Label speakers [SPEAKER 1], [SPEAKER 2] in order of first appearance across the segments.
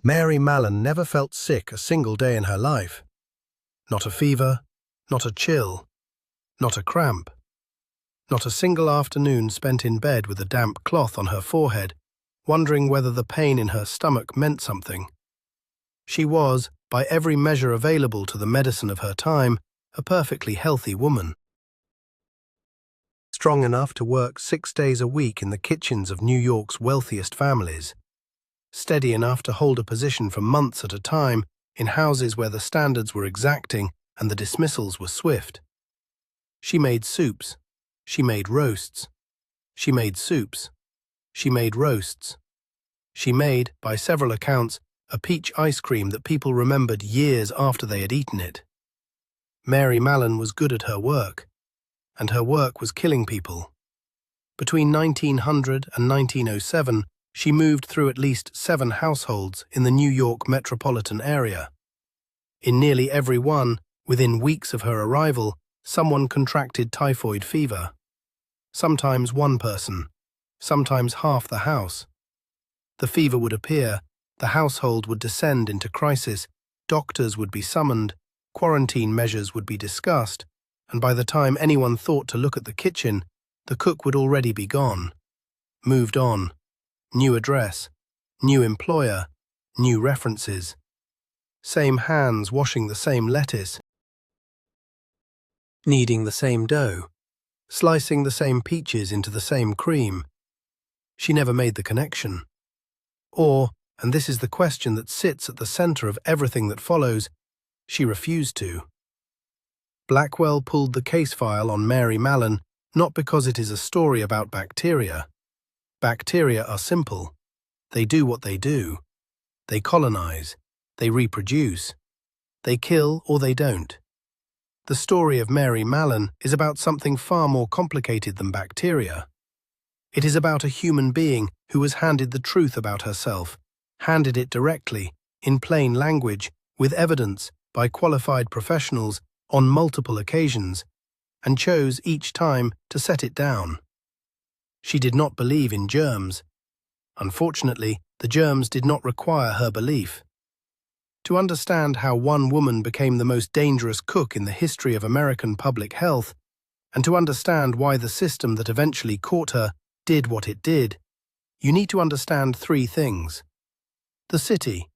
[SPEAKER 1] Mary Mallon never felt sick a single day in her life. Not a fever, not a chill, not a cramp. Not a single afternoon spent in bed with a damp cloth on her forehead, wondering whether the pain in her stomach meant something. She was, by every measure available to the medicine of her time, a perfectly healthy woman. Strong enough to work 6 days a week in the kitchens of New York's wealthiest families. Steady enough to hold a position for months at a time in houses where the standards were exacting and the dismissals were swift. She made soups. She made roasts. She made soups. She made roasts. She made, by several accounts, a peach ice cream that people remembered years after they had eaten it. Mary Mallon was good at her work, and her work was killing people. Between 1900 and 1907, she moved through at least 7 households in the New York metropolitan area. In nearly every one, within weeks of her arrival, someone contracted typhoid fever. Sometimes one person, sometimes half the house. The fever would appear, the household would descend into crisis, doctors would be summoned, quarantine measures would be discussed, and by the time anyone thought to look at the kitchen, the cook would already be gone. Moved on. New address, new employer, new references. Same hands washing the same lettuce, kneading the same dough, slicing the same peaches into the same cream. She never made the connection. Or, and this is the question that sits at the center of everything that follows, she refused to. Blackwell pulled the case file on Mary Mallon not because it is a story about bacteria. Bacteria are simple. They do what they do. They colonize. They reproduce. They kill or they don't. The story of Mary Mallon is about something far more complicated than bacteria. It is about a human being who was handed the truth about herself, handed it directly, in plain language, with evidence, by qualified professionals, on multiple occasions, and chose each time to set it down. She did not believe in germs. Unfortunately, the germs did not require her belief. To understand how one woman became the most dangerous cook in the history of American public health, and to understand why the system that eventually caught her did what it did, you need to understand 3 things: the city,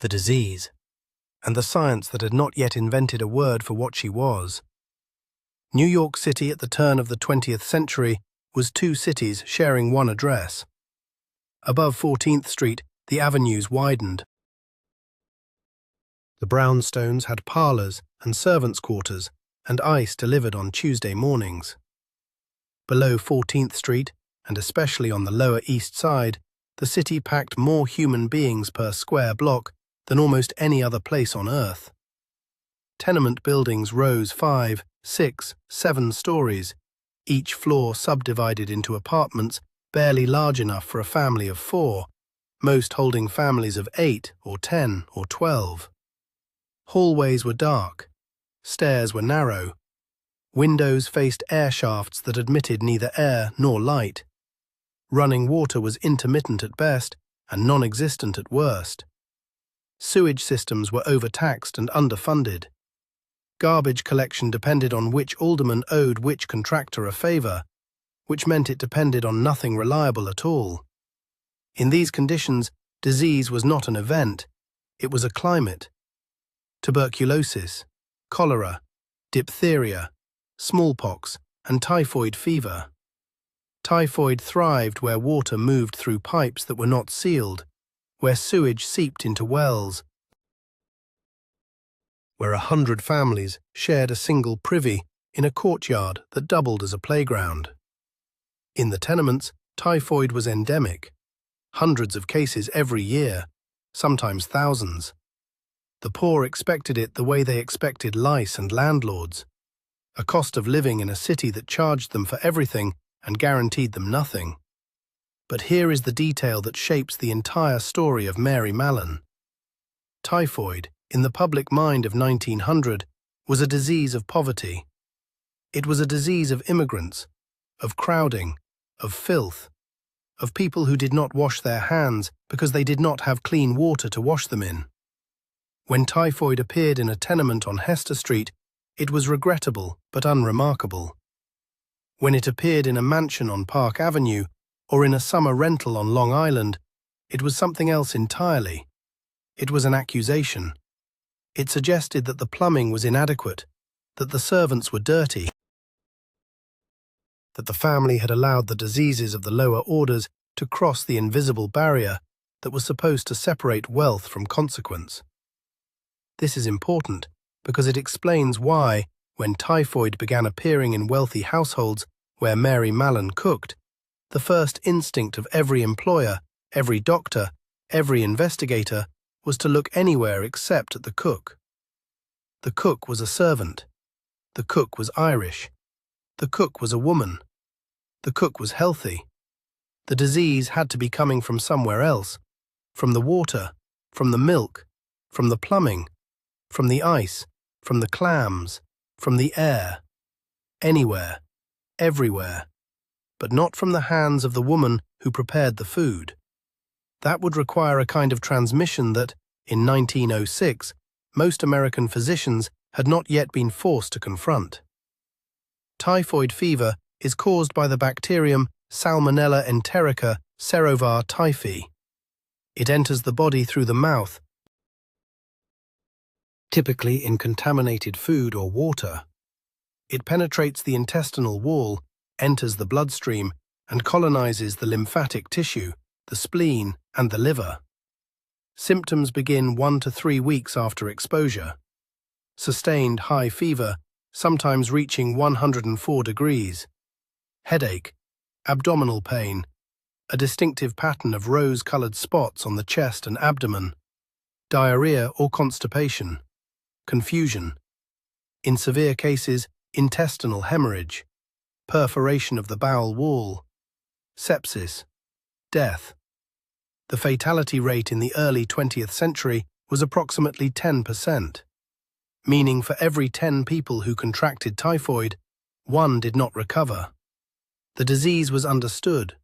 [SPEAKER 1] the disease, and the science that had not yet invented a word for what she was. New York City at the turn of the 20th century was 2 cities sharing one address. Above 14th Street, the avenues widened. The brownstones had parlors and servants' quarters and ice delivered on Tuesday mornings. Below 14th Street, and especially on the Lower East Side, the city packed more human beings per square block than almost any other place on Earth. Tenement buildings rose 5, 6, 7 stories, each floor subdivided into apartments barely large enough for a family of 4, most holding families of 8 or 10 or 12. Hallways were dark, stairs were narrow, windows faced air shafts that admitted neither air nor light. Running water was intermittent at best and non-existent at worst. Sewage systems were overtaxed and underfunded. Garbage collection depended on which alderman owed which contractor a favor, which meant it depended on nothing reliable at all. In these conditions, disease was not an event, it was a climate. Tuberculosis, cholera, diphtheria, smallpox, and typhoid fever. Typhoid thrived where water moved through pipes that were not sealed, where sewage seeped into wells, where 100 families shared a single privy in a courtyard that doubled as a playground. In the tenements, typhoid was endemic. Hundreds of cases every year, sometimes thousands. The poor expected it the way they expected lice and landlords, a cost of living in a city that charged them for everything and guaranteed them nothing. But here is the detail that shapes the entire story of Mary Mallon. Typhoid, in the public mind of 1900, was a disease of poverty. It was a disease of immigrants, of crowding, of filth, of people who did not wash their hands because they did not have clean water to wash them in. When typhoid appeared in a tenement on Hester Street, it was regrettable but unremarkable. When it appeared in a mansion on Park Avenue or in a summer rental on Long Island, it was something else entirely. It was an accusation. It suggested that the plumbing was inadequate, that the servants were dirty, that the family had allowed the diseases of the lower orders to cross the invisible barrier that was supposed to separate wealth from consequence. This is important because it explains why, when typhoid began appearing in wealthy households where Mary Mallon cooked, the first instinct of every employer, every doctor, every investigator was to look anywhere except at the cook. The cook was a servant. The cook was Irish. The cook was a woman. The cook was healthy. The disease had to be coming from somewhere else, from the water, from the milk, from the plumbing, from the ice, from the clams, from the air, anywhere, everywhere, but not from the hands of the woman who prepared the food. That would require a kind of transmission that, in 1906, most American physicians had not yet been forced to confront. Typhoid fever is caused by the bacterium Salmonella enterica serovar typhi. It enters the body through the mouth, typically in contaminated food or water. It penetrates the intestinal wall, enters the bloodstream, and colonizes the lymphatic tissue, the spleen, and the liver. Symptoms begin 1 to 3 weeks after exposure. Sustained high fever, sometimes reaching 104 degrees. Headache, abdominal pain, a distinctive pattern of rose-colored spots on the chest and abdomen. Diarrhea or constipation. Confusion. In severe cases, intestinal hemorrhage. Perforation of the bowel wall. Sepsis. Death. The fatality rate in the early 20th century was approximately 10%, meaning for every 10 people who contracted typhoid, 1 did not recover. The disease was understood.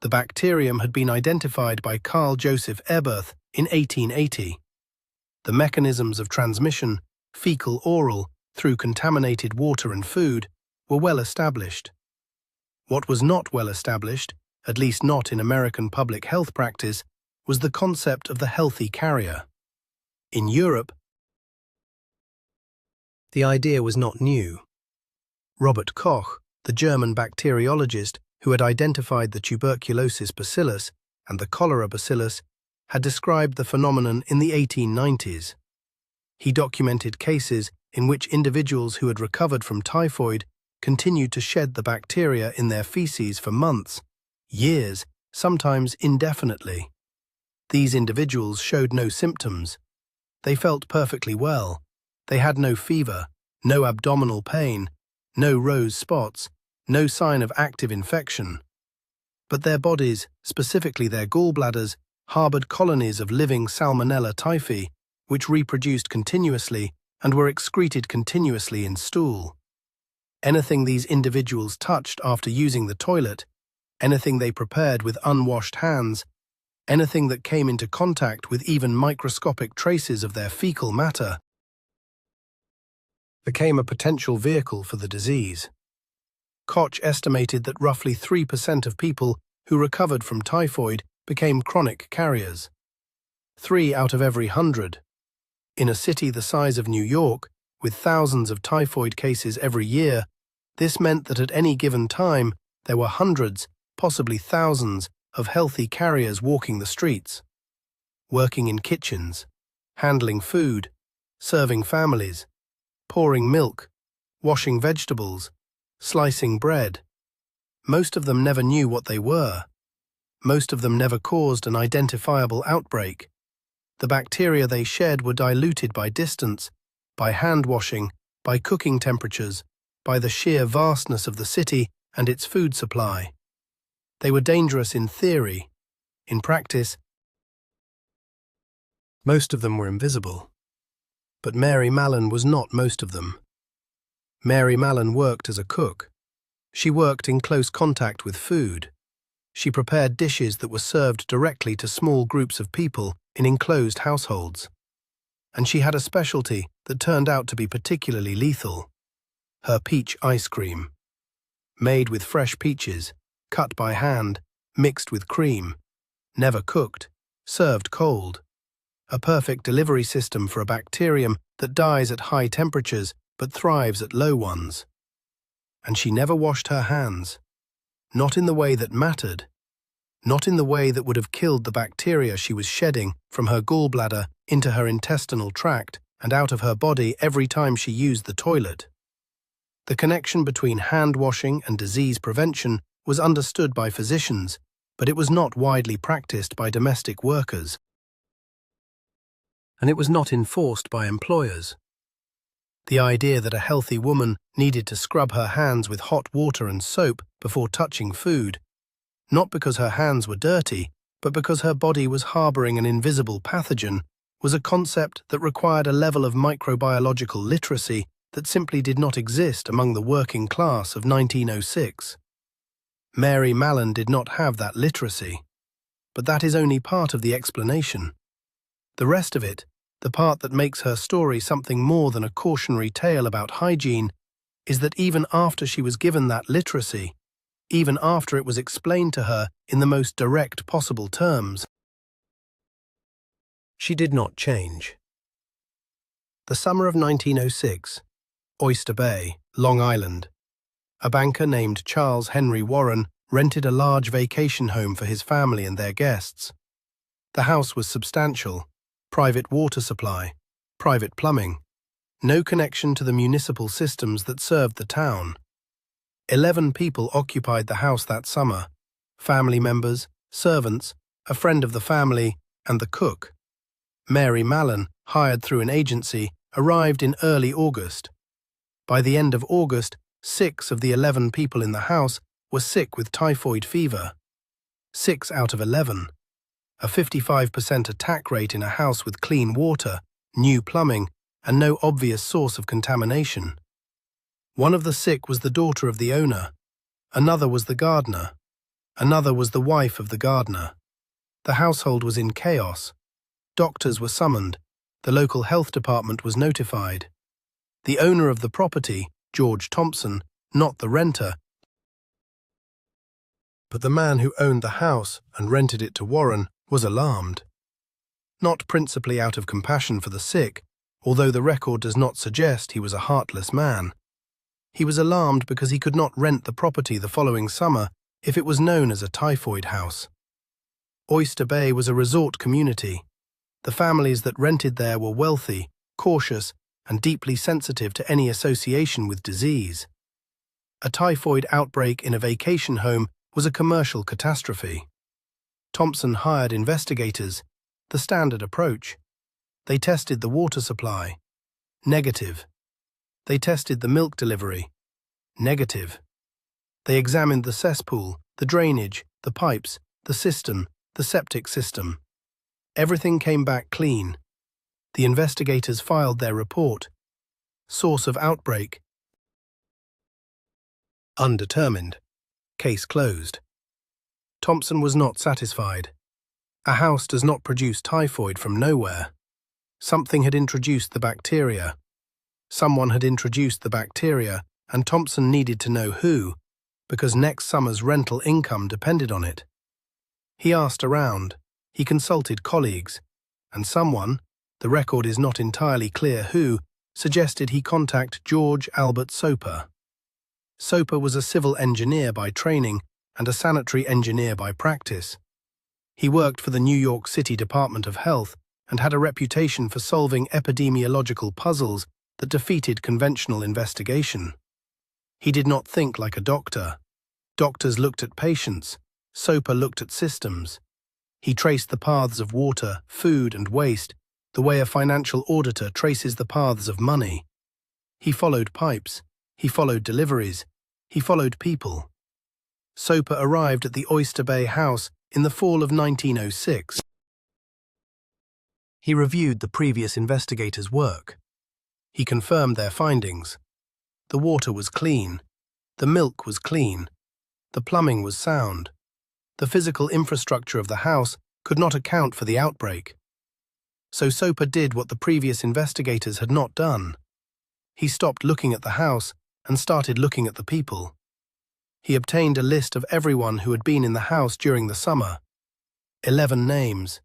[SPEAKER 1] The bacterium had been identified by Carl Joseph Eberth in 1880. The mechanisms of transmission, fecal-oral, through contaminated water and food, were well established. What was not well established, at least not in American public health practice, was the concept of the healthy carrier. In Europe, the idea was not new. Robert Koch, the German bacteriologist who had identified the tuberculosis bacillus and the cholera bacillus, had described the phenomenon in the 1890s. He documented cases in which individuals who had recovered from typhoid continued to shed the bacteria in their feces for months, years, sometimes indefinitely. These individuals showed no symptoms. They felt perfectly well. They had no fever, no abdominal pain, no rose spots, no sign of active infection. But their bodies, specifically their gallbladders, harbored colonies of living Salmonella typhi, which reproduced continuously and were excreted continuously in stool. Anything these individuals touched after using the toilet, anything they prepared with unwashed hands, anything that came into contact with even microscopic traces of their fecal matter, became a potential vehicle for the disease. Koch estimated that roughly 3% of people who recovered from typhoid became chronic carriers. 3 out of every 100. In a city the size of New York, with thousands of typhoid cases every year, this meant that at any given time there were hundreds, possibly thousands, of healthy carriers walking the streets, working in kitchens, handling food, serving families, pouring milk, washing vegetables, slicing bread. Most of them never knew what they were. Most of them never caused an identifiable outbreak. The bacteria they shed were diluted by distance, by hand-washing, by cooking temperatures, by the sheer vastness of the city and its food supply. They were dangerous in theory. In practice, most of them were invisible. But Mary Mallon was not most of them. Mary Mallon worked as a cook. She worked in close contact with food. She prepared dishes that were served directly to small groups of people in enclosed households. And she had a specialty that turned out to be particularly lethal: her peach ice cream. Made with fresh peaches, cut by hand, mixed with cream, never cooked, served cold. A perfect delivery system for a bacterium that dies at high temperatures but thrives at low ones. And she never washed her hands. Not in the way that mattered. Not in the way that would have killed the bacteria she was shedding from her gallbladder into her intestinal tract and out of her body every time she used the toilet. The connection between hand washing and disease prevention was understood by physicians, but it was not widely practiced by domestic workers. And it was not enforced by employers. The idea that a healthy woman needed to scrub her hands with hot water and soap before touching food, not because her hands were dirty, but because her body was harboring an invisible pathogen, was a concept that required a level of microbiological literacy that simply did not exist among the working class of 1906. Mary Mallon did not have that literacy, but that is only part of the explanation. The rest of it, the part that makes her story something more than a cautionary tale about hygiene, is that even after she was given that literacy, even after it was explained to her in the most direct possible terms, she did not change. The summer of 1906, Oyster Bay, Long Island. A banker named Charles Henry Warren rented a large vacation home for his family and their guests. The house was substantial: private water supply, private plumbing, no connection to the municipal systems that served the town. 11 people occupied the house that summer: family members, servants, a friend of the family, and the cook. Mary Mallon, hired through an agency, arrived in early August. By the end of August, 6 of the 11 people in the house were sick with typhoid fever. 6 out of 11. A 55% attack rate in a house with clean water, new plumbing, and no obvious source of contamination. One of the sick was the daughter of the owner. Another was the gardener. Another was the wife of the gardener. The household was in chaos. Doctors were summoned. The local health department was notified. The owner of the property, George Thompson, not the renter, but the man who owned the house and rented it to Warren, was alarmed. Not principally out of compassion for the sick, although the record does not suggest he was a heartless man. He was alarmed because he could not rent the property the following summer if it was known as a typhoid house. Oyster Bay was a resort community. The families that rented there were wealthy, cautious, and deeply sensitive to any association with disease. A typhoid outbreak in a vacation home was a commercial catastrophe. Thompson hired investigators, the standard approach. They tested the water supply. Negative. They tested the milk delivery. Negative. They examined the cesspool, the drainage, the pipes, the cistern, the septic system. Everything came back clean. The investigators filed their report. Source of outbreak: undetermined. Case closed. Thompson was not satisfied. A house does not produce typhoid from nowhere. Something had introduced the bacteria. Someone had introduced the bacteria, and Thompson needed to know who, because next summer's rental income depended on it. He asked around. He consulted colleagues, and someone, the record is not entirely clear who, suggested he contact George Albert Soper. Soper was a civil engineer by training and a sanitary engineer by practice. He worked for the New York City Department of Health and had a reputation for solving epidemiological puzzles that defeated conventional investigation. He did not think like a doctor. Doctors looked at patients. Soper looked at systems. He traced the paths of water, food, and waste, the way a financial auditor traces the paths of money. He followed pipes. He followed deliveries. He followed people. Soper arrived at the Oyster Bay house in the fall of 1906. He reviewed the previous investigators' work. He confirmed their findings. The water was clean. The milk was clean. The plumbing was sound. the physical infrastructure of the house could not account for the outbreak. So Soper did what the previous investigators had not done. He stopped looking at the house and started looking at the people. He obtained a list of everyone who had been in the house during the summer. 11 names.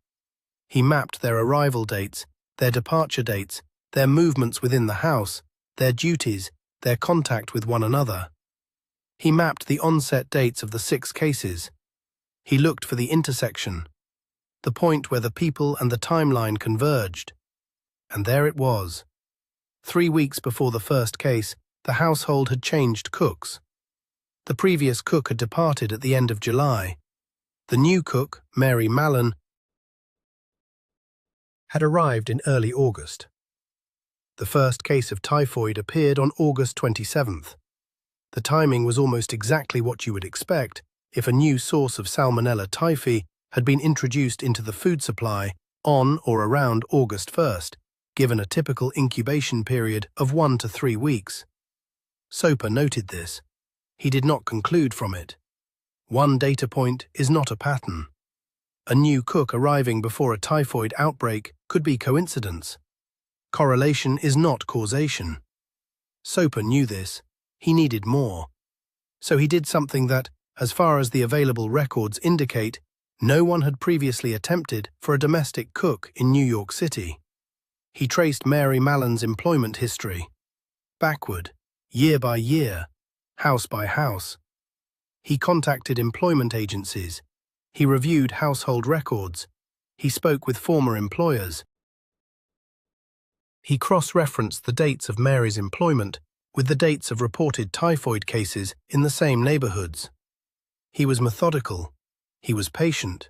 [SPEAKER 1] He mapped their arrival dates, their departure dates, their movements within the house, their duties, their contact with one another. He mapped the onset dates of the 6 cases. He looked for the intersection, the point where the people and the timeline converged. And there it was. 3 weeks before the first case, the household had changed cooks. The previous cook had departed at the end of July. The new cook, Mary Mallon, had arrived in early August. The first case of typhoid appeared on August 27th. The timing was almost exactly what you would expect if a new source of Salmonella typhi had been introduced into the food supply on or around August 1st, given a typical incubation period of 1 to 3 weeks. Soper noted this. He did not conclude from it. One data point is not a pattern. A new cook arriving before a typhoid outbreak could be coincidence. Correlation is not causation. Soper knew this. He needed more. So he did something that, as far as the available records indicate, no one had previously attempted for a domestic cook in New York City. He traced Mary Mallon's employment history, backward, year by year, house by house. He contacted employment agencies. He reviewed household records. He spoke with former employers. He cross-referenced the dates of Mary's employment with the dates of reported typhoid cases in the same neighborhoods. He was methodical. He was patient.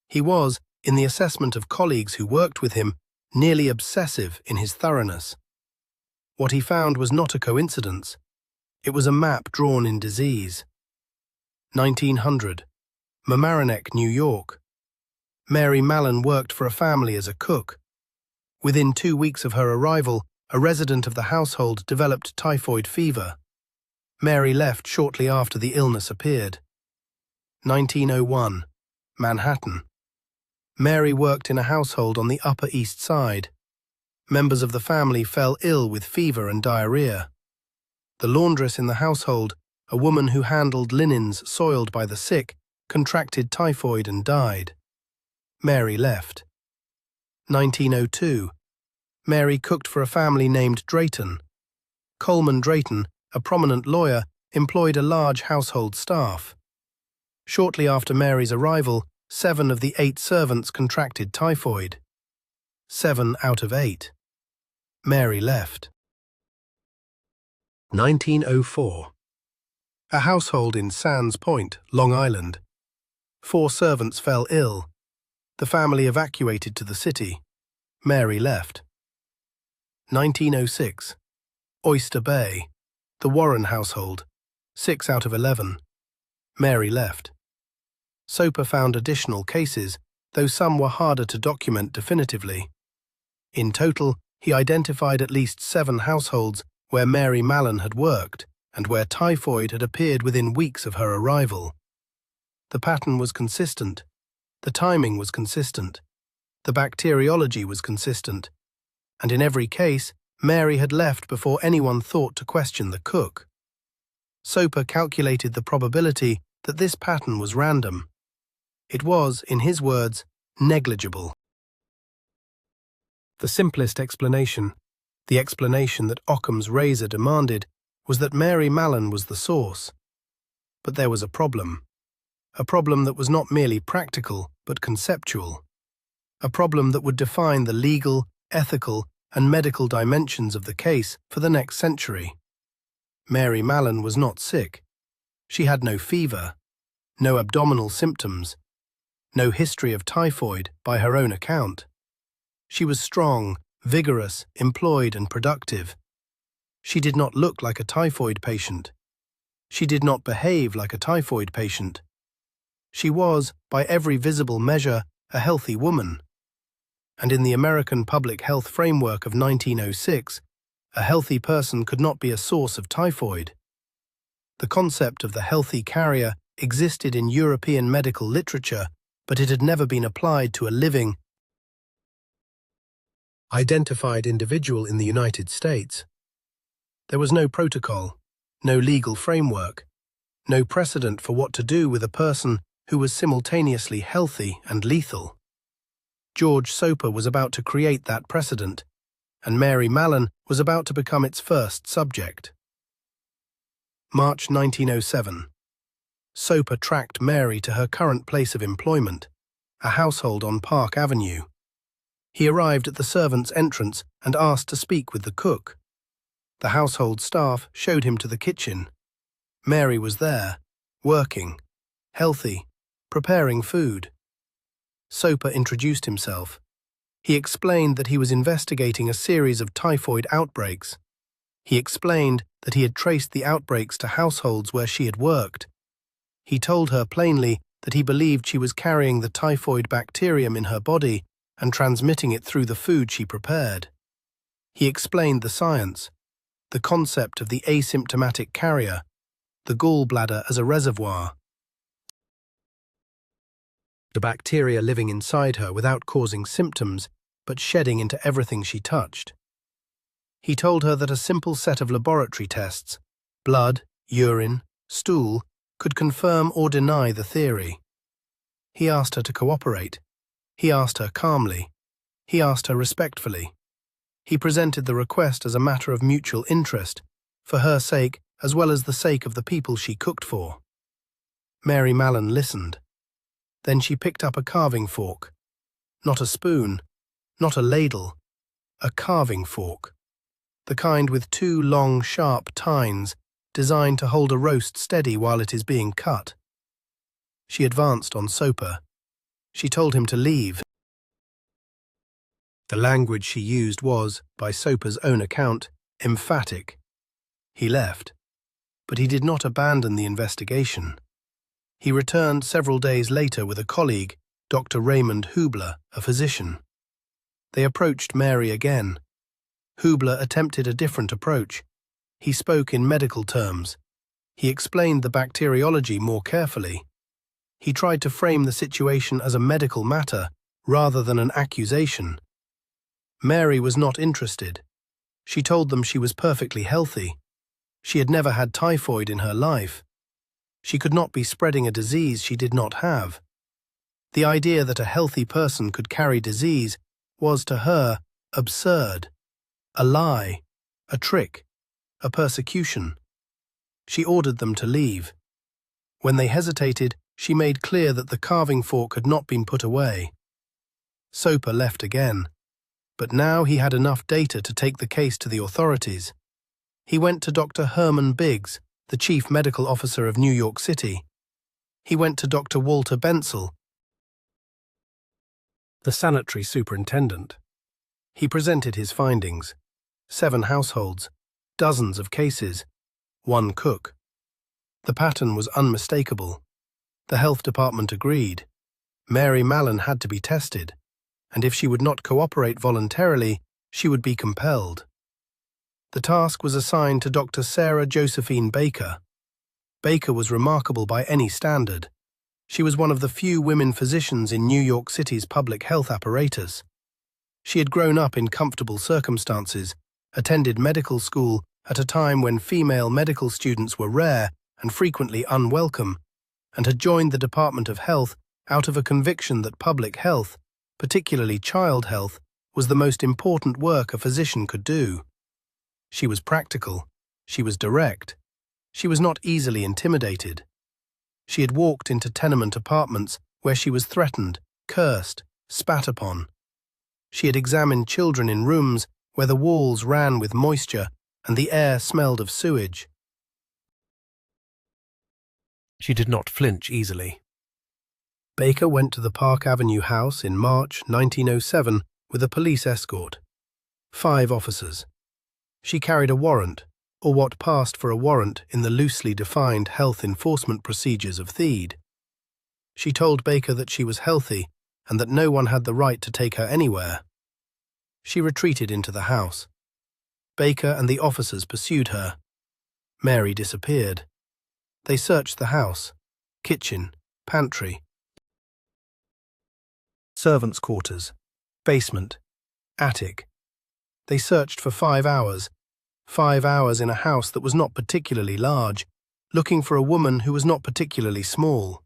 [SPEAKER 1] He was, in the assessment of colleagues who worked with him, nearly obsessive in his thoroughness. What he found was not a coincidence. It was a map drawn in disease. 1900. Mamaroneck, New York. Mary Mallon worked for a family as a cook. Within 2 weeks of her arrival, a resident of the household developed typhoid fever. Mary left shortly after the illness appeared. 1901. Manhattan. Mary worked in a household on the Upper East Side. Members of the family fell ill with fever and diarrhea. The laundress in the household, a woman who handled linens soiled by the sick, contracted typhoid and died. Mary left. 1902. Mary cooked for a family named Drayton. Coleman Drayton, a prominent lawyer, employed a large household staff. Shortly after Mary's arrival, 7 of the 8 servants contracted typhoid. 7 out of 8. Mary left. 1904. A household in Sands Point, Long Island. 4 servants fell ill. The family evacuated to the city. Mary left. 1906. Oyster Bay. The Warren household. 6 out of 11. Mary left. Soper found additional cases, though some were harder to document definitively. In total, he identified at least 7 households where Mary Mallon had worked and where typhoid had appeared within weeks of her arrival. The pattern was consistent. The timing was consistent. The bacteriology was consistent. And in every case, Mary had left before anyone thought to question the cook. Soper calculated the probability that this pattern was random. It was, in his words, negligible. The simplest explanation, the explanation that Occam's razor demanded, was that Mary Mallon was the source. But there was a problem that was not merely practical but conceptual, a problem that would define the legal, ethical, and medical dimensions of the case for the next century. Mary Mallon was not sick. She had no fever, no abdominal symptoms, no history of typhoid by her own account. She was strong, vigorous, employed, and productive. She did not look like a typhoid patient. She did not behave like a typhoid patient. She was, by every visible measure, a healthy woman. And in the American Public Health Framework of 1906, a healthy person could not be a source of typhoid. The concept of the healthy carrier existed in European medical literature, but it had never been applied to a living, identified individual in the United States. There was no protocol, no legal framework, no precedent for what to do with a person who was simultaneously healthy and lethal. George Soper was about to create that precedent, and Mary Mallon was about to become its first subject. March 1907. Soper tracked Mary to her current place of employment, a household on Park Avenue. He arrived at the servants' entrance and asked to speak with the cook. The household staff showed him to the kitchen. Mary was there, working, healthy, preparing food. Soper introduced himself. He explained that he was investigating a series of typhoid outbreaks. He explained that he had traced the outbreaks to households where she had worked. He told her plainly that he believed she was carrying the typhoid bacterium in her body and transmitting it through the food she prepared. He explained the science, the concept of the asymptomatic carrier, the gallbladder as a reservoir, the bacteria living inside her without causing symptoms, but shedding into everything she touched. He told her that a simple set of laboratory tests, blood, urine, stool, could confirm or deny the theory. He asked her to cooperate. He asked her calmly. He asked her respectfully. He presented the request as a matter of mutual interest, for her sake as well as the sake of the people she cooked for. Mary Mallon listened. Then she picked up a carving fork. Not a spoon, not a ladle, a carving fork. The kind with two long, sharp tines designed to hold a roast steady while it is being cut. She advanced on Soper. She told him to leave. The language she used was, by Soper's own account, emphatic. He left, but he did not abandon the investigation. He returned several days later with a colleague, Dr. Raymond Hubler, a physician. They approached Mary again. Hubler attempted a different approach. He spoke in medical terms. He explained the bacteriology more carefully. He tried to frame the situation as a medical matter rather than an accusation. Mary was not interested. She told them she was perfectly healthy. She had never had typhoid in her life. She could not be spreading a disease she did not have. The idea that a healthy person could carry disease was to her absurd, a lie, a trick, a persecution. She ordered them to leave. When they hesitated, she made clear that the carving fork had not been put away. Soper left again, but now he had enough data to take the case to the authorities. He went to Dr. Herman Biggs, the chief medical officer of New York City. He went to Dr. Walter Bensel, the sanitary superintendent. He presented his findings: 7 households, dozens of cases, 1 cook. The pattern was unmistakable. The health department agreed. Mary Mallon had to be tested, and if she would not cooperate voluntarily, she would be compelled. The task was assigned to Dr. Sarah Josephine Baker. Baker was remarkable by any standard. She was one of the few women physicians in New York City's public health apparatus. She had grown up in comfortable circumstances, attended medical school at a time when female medical students were rare and frequently unwelcome, and had joined the Department of Health out of a conviction that public health, particularly child health, was the most important work a physician could do. She was practical. She was direct. She was not easily intimidated. She had walked into tenement apartments where she was threatened, cursed, spat upon. She had examined children in rooms where the walls ran with moisture and the air smelled of sewage. She did not flinch easily. Baker went to the Park Avenue house in March 1907 with a police escort. 5 officers. She carried a warrant, or what passed for a warrant in the loosely defined health enforcement procedures of Theed. She told Baker that she was healthy and that no one had the right to take her anywhere. She retreated into the house. Baker and the officers pursued her. Mary disappeared. They searched the house. kitchen, pantry, servants' quarters, basement, attic. They searched for 5 hours. 5 hours in a house that was not particularly large, looking for a woman who was not particularly small.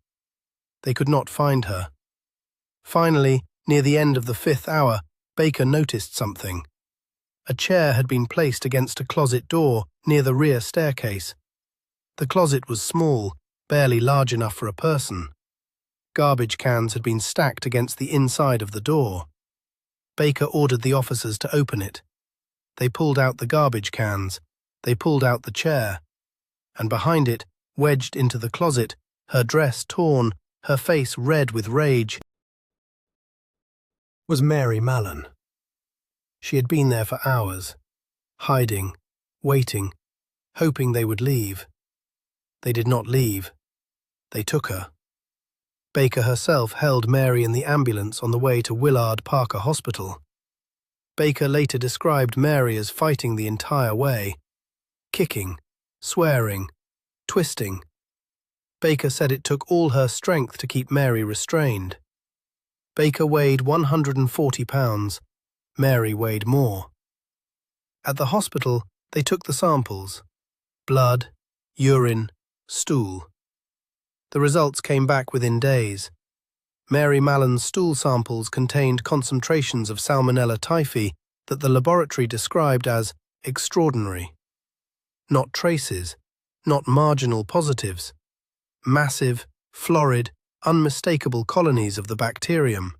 [SPEAKER 1] They could not find her. Finally, near the end of the 5th hour, Baker noticed something. A chair had been placed against a closet door near the rear staircase. The closet was small, barely large enough for a person. Garbage cans had been stacked against the inside of the door. Baker ordered the officers to open it. They pulled out the garbage cans. They pulled out the chair. And behind it, wedged into the closet, her dress torn, her face red with rage, was Mary Mallon. She had been there for hours, hiding, waiting, hoping they would leave. They did not leave. They took her. Baker herself held Mary in the ambulance on the way to Willard Parker Hospital. Baker later described Mary as fighting the entire way, kicking, swearing, twisting. Baker said it took all her strength to keep Mary restrained. Baker weighed 140 pounds. Mary weighed more. At the hospital, they took the samples: blood, urine, stool. The results came back within days. Mary Mallon's stool samples contained concentrations of Salmonella typhi that the laboratory described as extraordinary. Not traces, not marginal positives. Massive, florid, unmistakable colonies of the bacterium.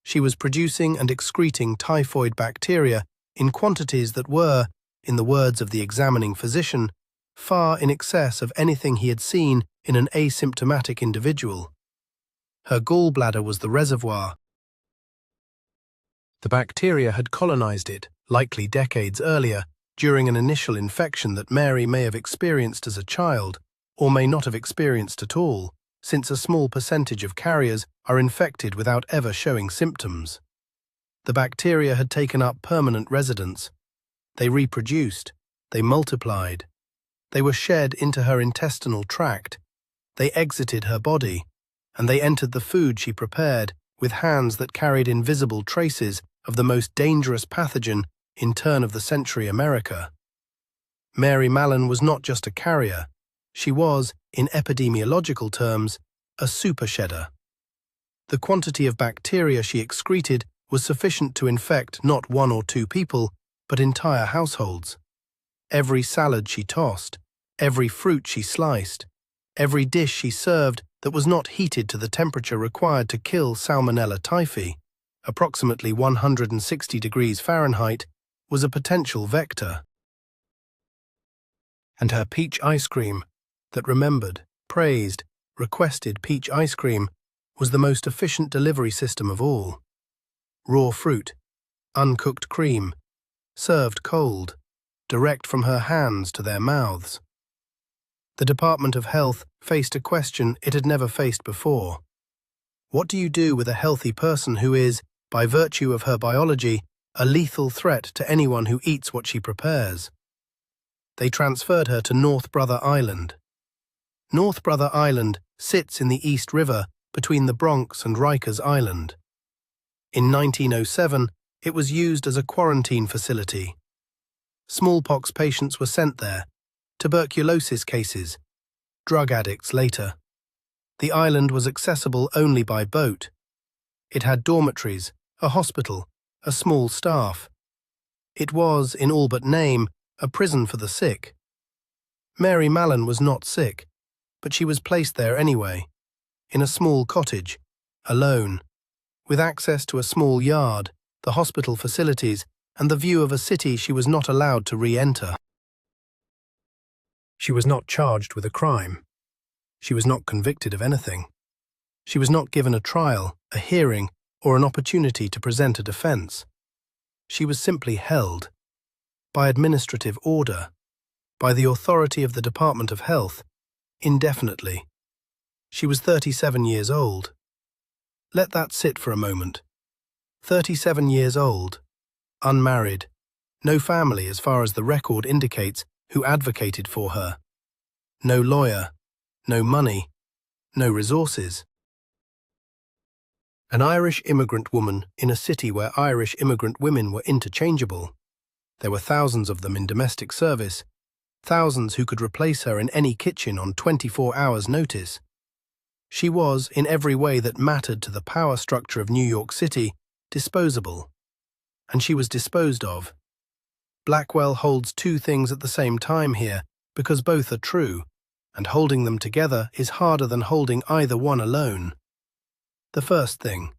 [SPEAKER 1] She was producing and excreting typhoid bacteria in quantities that were, in the words of the examining physician, far in excess of anything he had seen in an asymptomatic individual. Her gallbladder was the reservoir. The bacteria had colonized it, likely decades earlier, during an initial infection that Mary may have experienced as a child, or may not have experienced at all, since a small percentage of carriers are infected without ever showing symptoms. The bacteria had taken up permanent residence. They reproduced. They multiplied. They were shed into her intestinal tract. They exited her body, and they entered the food she prepared with hands that carried invisible traces of the most dangerous pathogen in turn-of-the-century America. Mary Mallon was not just a carrier. She was, in epidemiological terms, a supershedder. The quantity of bacteria she excreted was sufficient to infect not 1 or 2 people, but entire households. Every salad she tossed, every fruit she sliced, every dish she served that was not heated to the temperature required to kill Salmonella typhi, approximately 160 degrees Fahrenheit, was a potential vector. And her peach ice cream, that remembered, praised, requested peach ice cream, was the most efficient delivery system of all. Raw fruit, uncooked cream, served cold, direct from her hands to their mouths. The Department of Health faced a question it had never faced before. What do you do with a healthy person who is, by virtue of her biology, a lethal threat to anyone who eats what she prepares? They transferred her to North Brother Island. North Brother Island sits in the East River between the Bronx and Rikers Island. In 1907, it was used as a quarantine facility. Smallpox patients were sent there, tuberculosis cases, drug addicts later. The island was accessible only by boat. It had dormitories, a hospital, a small staff. It was, in all but name, a prison for the sick. Mary Mallon was not sick, but she was placed there anyway, in a small cottage, alone, with access to a small yard, the hospital facilities, and the view of a city she was not allowed to re-enter. She was not charged with a crime. She was not convicted of anything. She was not given a trial, a hearing, or an opportunity to present a defense. She was simply held, by administrative order, by the authority of the Department of Health, indefinitely. She was 37 years old. Let that sit for a moment. 37 years old, unmarried, no family as far as the record indicates who advocated for her. No lawyer, no money, no resources. An Irish immigrant woman in a city where Irish immigrant women were interchangeable. There were thousands of them in domestic service, thousands who could replace her in any kitchen on 24 hours' notice. She was, in every way that mattered to the power structure of New York City, disposable. And she was disposed of. Blackwell holds two things at the same time here, because both are true, and holding them together is harder than holding either one alone. The first thing,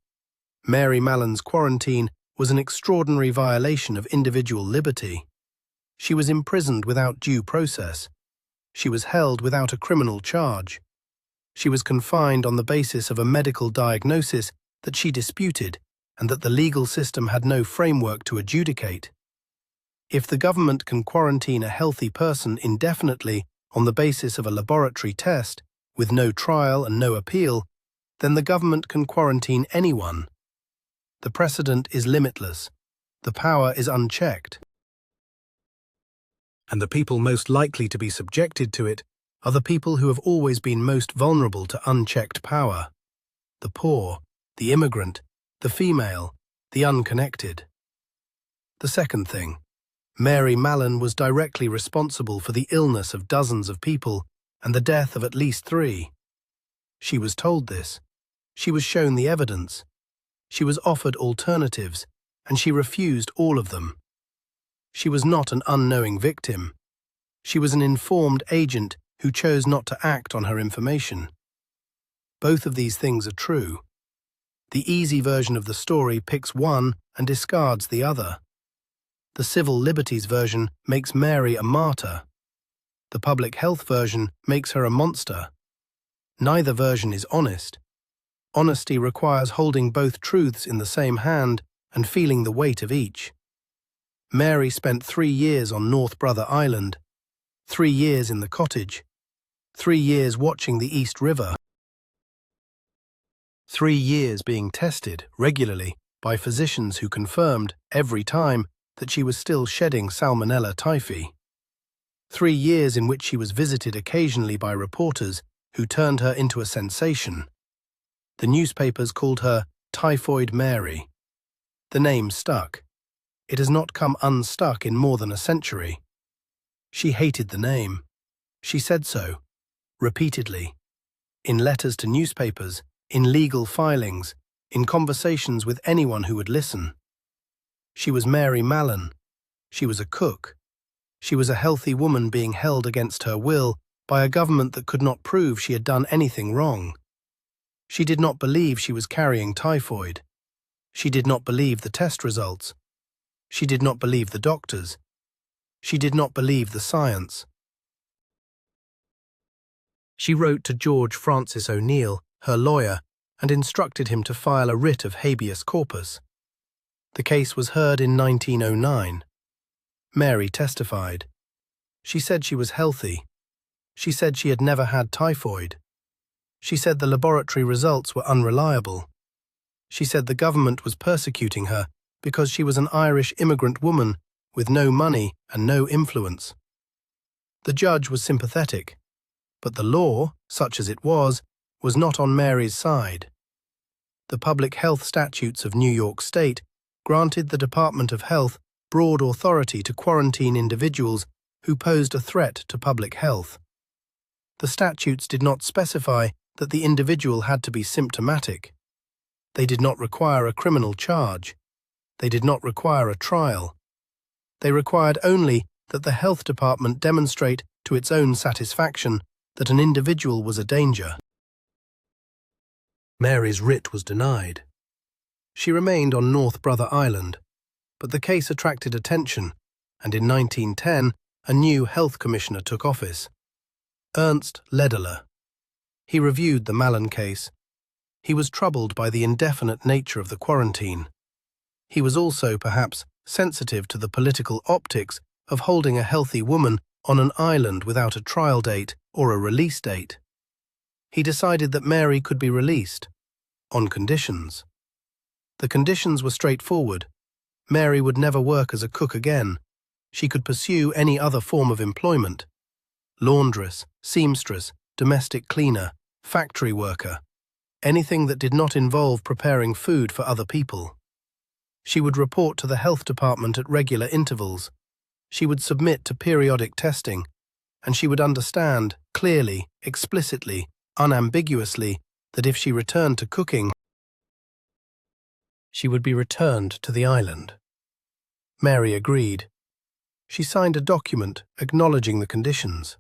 [SPEAKER 1] Mary Mallon's quarantine was an extraordinary violation of individual liberty. She was imprisoned without due process. She was held without a criminal charge. She was confined on the basis of a medical diagnosis that she disputed and that the legal system had no framework to adjudicate. If the government can quarantine a healthy person indefinitely on the basis of a laboratory test, with no trial and no appeal, then the government can quarantine anyone. The precedent is limitless. The power is unchecked. And the people most likely to be subjected to it are the people who have always been most vulnerable to unchecked power: the poor, the immigrant, the female, the unconnected. The second thing, Mary Mallon was directly responsible for the illness of dozens of people and the death of at least 3. She was told this. She was shown the evidence. She was offered alternatives, and she refused all of them. She was not an unknowing victim. She was an informed agent who chose not to act on her information. Both of these things are true. The easy version of the story picks one and discards the other. The civil liberties version makes Mary a martyr. The public health version makes her a monster. Neither version is honest. Honesty requires holding both truths in the same hand and feeling the weight of each. Mary spent 3 years on North Brother Island, 3 years in the cottage, 3 years watching the East River, 3 years being tested regularly by physicians who confirmed every time that she was still shedding Salmonella typhi. 3 years in which she was visited occasionally by reporters who turned her into a sensation. The newspapers called her Typhoid Mary. The name stuck. It has not come unstuck in more than a century. She hated the name. She said so, repeatedly, in letters to newspapers, in legal filings, in conversations with anyone who would listen. She was Mary Mallon. She was a cook. She was a healthy woman being held against her will by a government that could not prove she had done anything wrong. She did not believe she was carrying typhoid. She did not believe the test results. She did not believe the doctors. She did not believe the science. She wrote to George Francis O'Neill, her lawyer, and instructed him to file a writ of habeas corpus. The case was heard in 1909. Mary testified. She said she was healthy. She said she had never had typhoid. She said the laboratory results were unreliable. She said the government was persecuting her because she was an Irish immigrant woman with no money and no influence. The judge was sympathetic, but the law, such as it was not on Mary's side. The public health statutes of New York State granted the Department of Health broad authority to quarantine individuals who posed a threat to public health. The statutes did not specify that the individual had to be symptomatic. They did not require a criminal charge. They did not require a trial. They required only that the health department demonstrate to its own satisfaction that an individual was a danger. Mary's writ was denied. She remained on North Brother Island, but the case attracted attention, and in 1910 a new health commissioner took office, Ernst Lederle. He reviewed the Mallon case. He was troubled by the indefinite nature of the quarantine. He was also, perhaps, sensitive to the political optics of holding a healthy woman on an island without a trial date or a release date. He decided that Mary could be released, on conditions. The conditions were straightforward. Mary would never work as a cook again. She could pursue any other form of employment: laundress, seamstress, domestic cleaner, factory worker, anything that did not involve preparing food for other people. She would report to the health department at regular intervals. She would submit to periodic testing, and she would understand clearly, explicitly, unambiguously that if she returned to cooking, she would be returned to the island. Mary agreed. She signed a document acknowledging the conditions.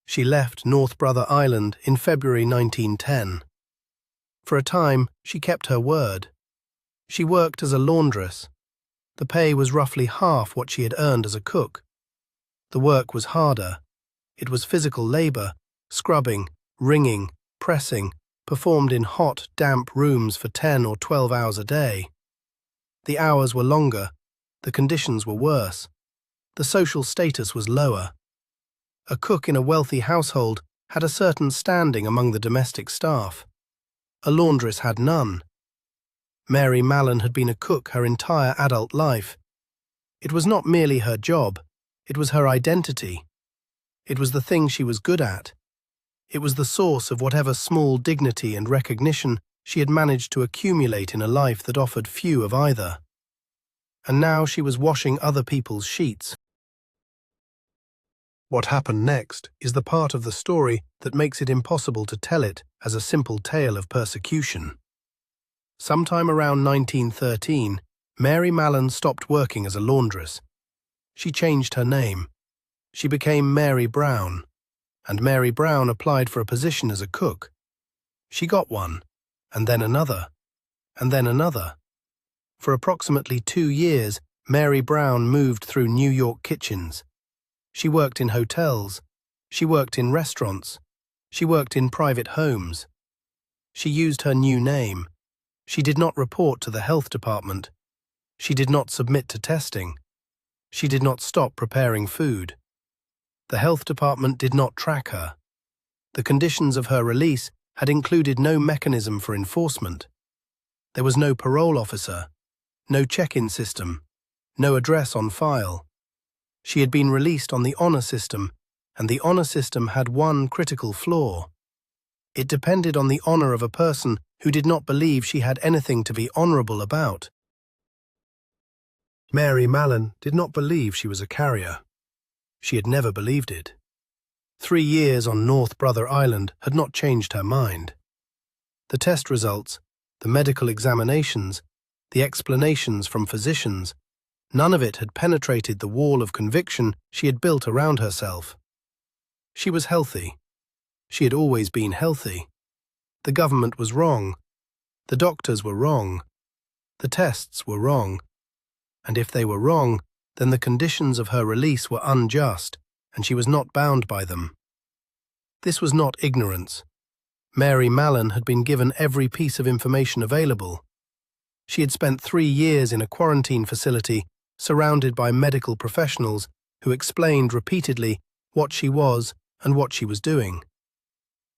[SPEAKER 1] She left North Brother Island in February 1910. For a time, she kept her word. She worked as a laundress. The pay was roughly half what she had earned as a cook. The work was harder. It was physical labor, scrubbing, wringing, pressing, performed in hot, damp rooms for 10 or 12 hours a day. The hours were longer. The conditions were worse. The social status was lower. A cook in a wealthy household had a certain standing among the domestic staff. A laundress had none. Mary Mallon had been a cook her entire adult life. It was not merely her job, it was her identity. It was the thing she was good at. It was the source of whatever small dignity and recognition she had managed to accumulate in a life that offered few of either. And now she was washing other people's sheets. What happened next is the part of the story that makes it impossible to tell it as a simple tale of persecution. Sometime around 1913, Mary Mallon stopped working as a laundress. She changed her name. She became Mary Brown, and Mary Brown applied for a position as a cook. She got one, and then another, and then another. For approximately 2 years, Mary Brown moved through New York kitchens. She worked in hotels. She worked in restaurants. She worked in private homes. She used her new name. She did not report to the health department. She did not submit to testing. She did not stop preparing food. The health department did not track her. The conditions of her release had included no mechanism for enforcement. There was no parole officer, no check-in system, no address on file. She had been released on the honor system, and the honor system had one critical flaw. It depended on the honor of a person who did not believe she had anything to be honorable about. Mary Mallon did not believe she was a carrier. She had never believed it. 3 years on North Brother Island had not changed her mind. The test results, the medical examinations, the explanations from physicians, none of it had penetrated the wall of conviction she had built around herself. She was healthy. She had always been healthy. The government was wrong. The doctors were wrong. The tests were wrong. And if they were wrong, then the conditions of her release were unjust, and she was not bound by them. This was not ignorance. Mary Mallon had been given every piece of information available. She had spent 3 years in a quarantine facility surrounded by medical professionals who explained repeatedly what she was and what she was doing.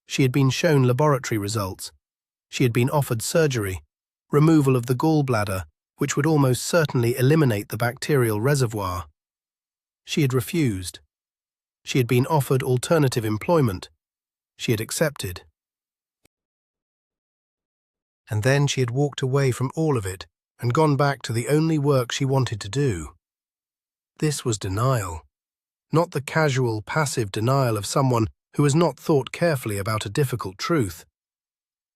[SPEAKER 1] She had been shown laboratory results. She had been offered surgery, removal of the gallbladder, which would almost certainly eliminate the bacterial reservoir. She had refused. She had been offered alternative employment. She had accepted. And then she had walked away from all of it and gone back to the only work she wanted to do. This was denial, not the casual, passive denial of someone who has not thought carefully about a difficult truth.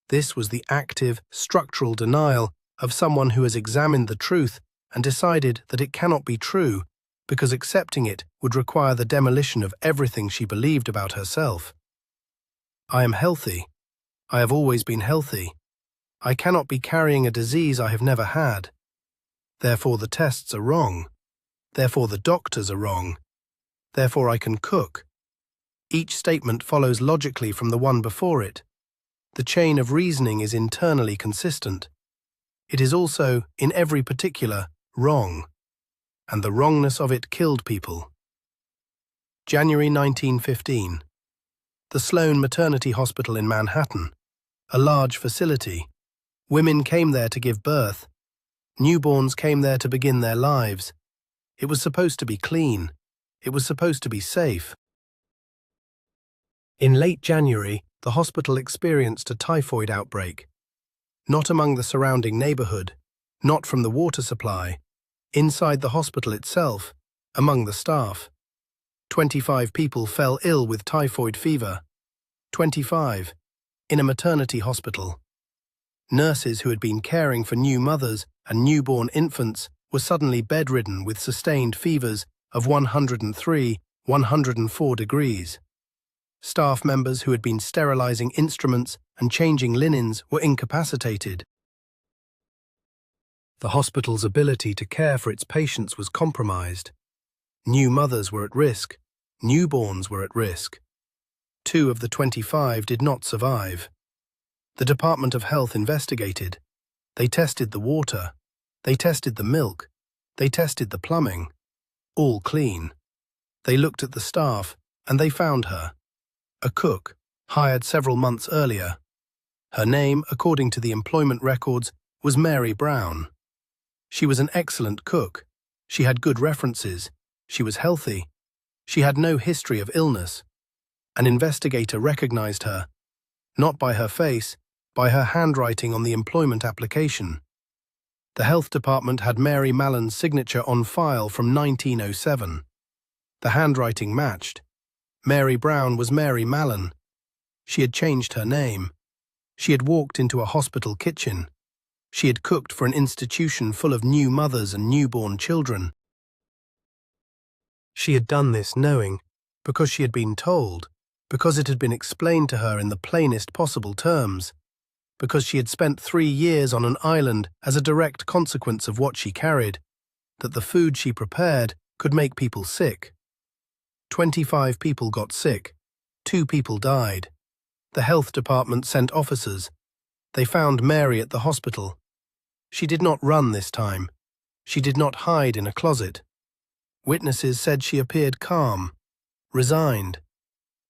[SPEAKER 1] This was the active, structural denial of someone who has examined the truth and decided that it cannot be true because accepting it would require the demolition of everything she believed about herself. I am healthy. I have always been healthy. I cannot be carrying a disease I have never had. Therefore the tests are wrong. Therefore the doctors are wrong. Therefore I can cook. Each statement follows logically from the one before it. The chain of reasoning is internally consistent. It is also, in every particular, wrong, and the wrongness of it killed people. January 1915. The Sloan Maternity Hospital in Manhattan, a large facility. Women came there to give birth. Newborns came there to begin their lives. It was supposed to be clean. It was supposed to be safe. In late January, the hospital experienced a typhoid outbreak. Not among the surrounding neighborhood, not from the water supply, inside the hospital itself, among the staff. 25 people fell ill with typhoid fever. 25. In a maternity hospital. Nurses who had been caring for new mothers and newborn infants were suddenly bedridden with sustained fevers of 103, 104 degrees. Staff members who had been sterilizing instruments and changing linens were incapacitated. The hospital's ability to care for its patients was compromised. New mothers were at risk. Newborns were at risk. 2 of the 25 did not survive. The Department of Health investigated. They tested the water. They tested the milk. They tested the plumbing. All clean. They looked at the staff, and they found her. A cook, hired several months earlier. Her name, according to the employment records, was Mary Brown. She was an excellent cook. She had good references. She was healthy. She had no history of illness. An investigator recognized her, not by her face, by her handwriting on the employment application. The health department had Mary Mallon's signature on file from 1907. The handwriting matched. Mary Brown was Mary Mallon. She had changed her name. She had walked into a hospital kitchen. She had cooked for an institution full of new mothers and newborn children. She had done this knowing, because she had been told, because it had been explained to her in the plainest possible terms, because she had spent 3 years on an island as a direct consequence of what she carried, that the food she prepared could make people sick. 25 people got sick. 2 people died. The health department sent officers. They found Mary at the hospital. She did not run this time. She did not hide in a closet. Witnesses said she appeared calm, resigned.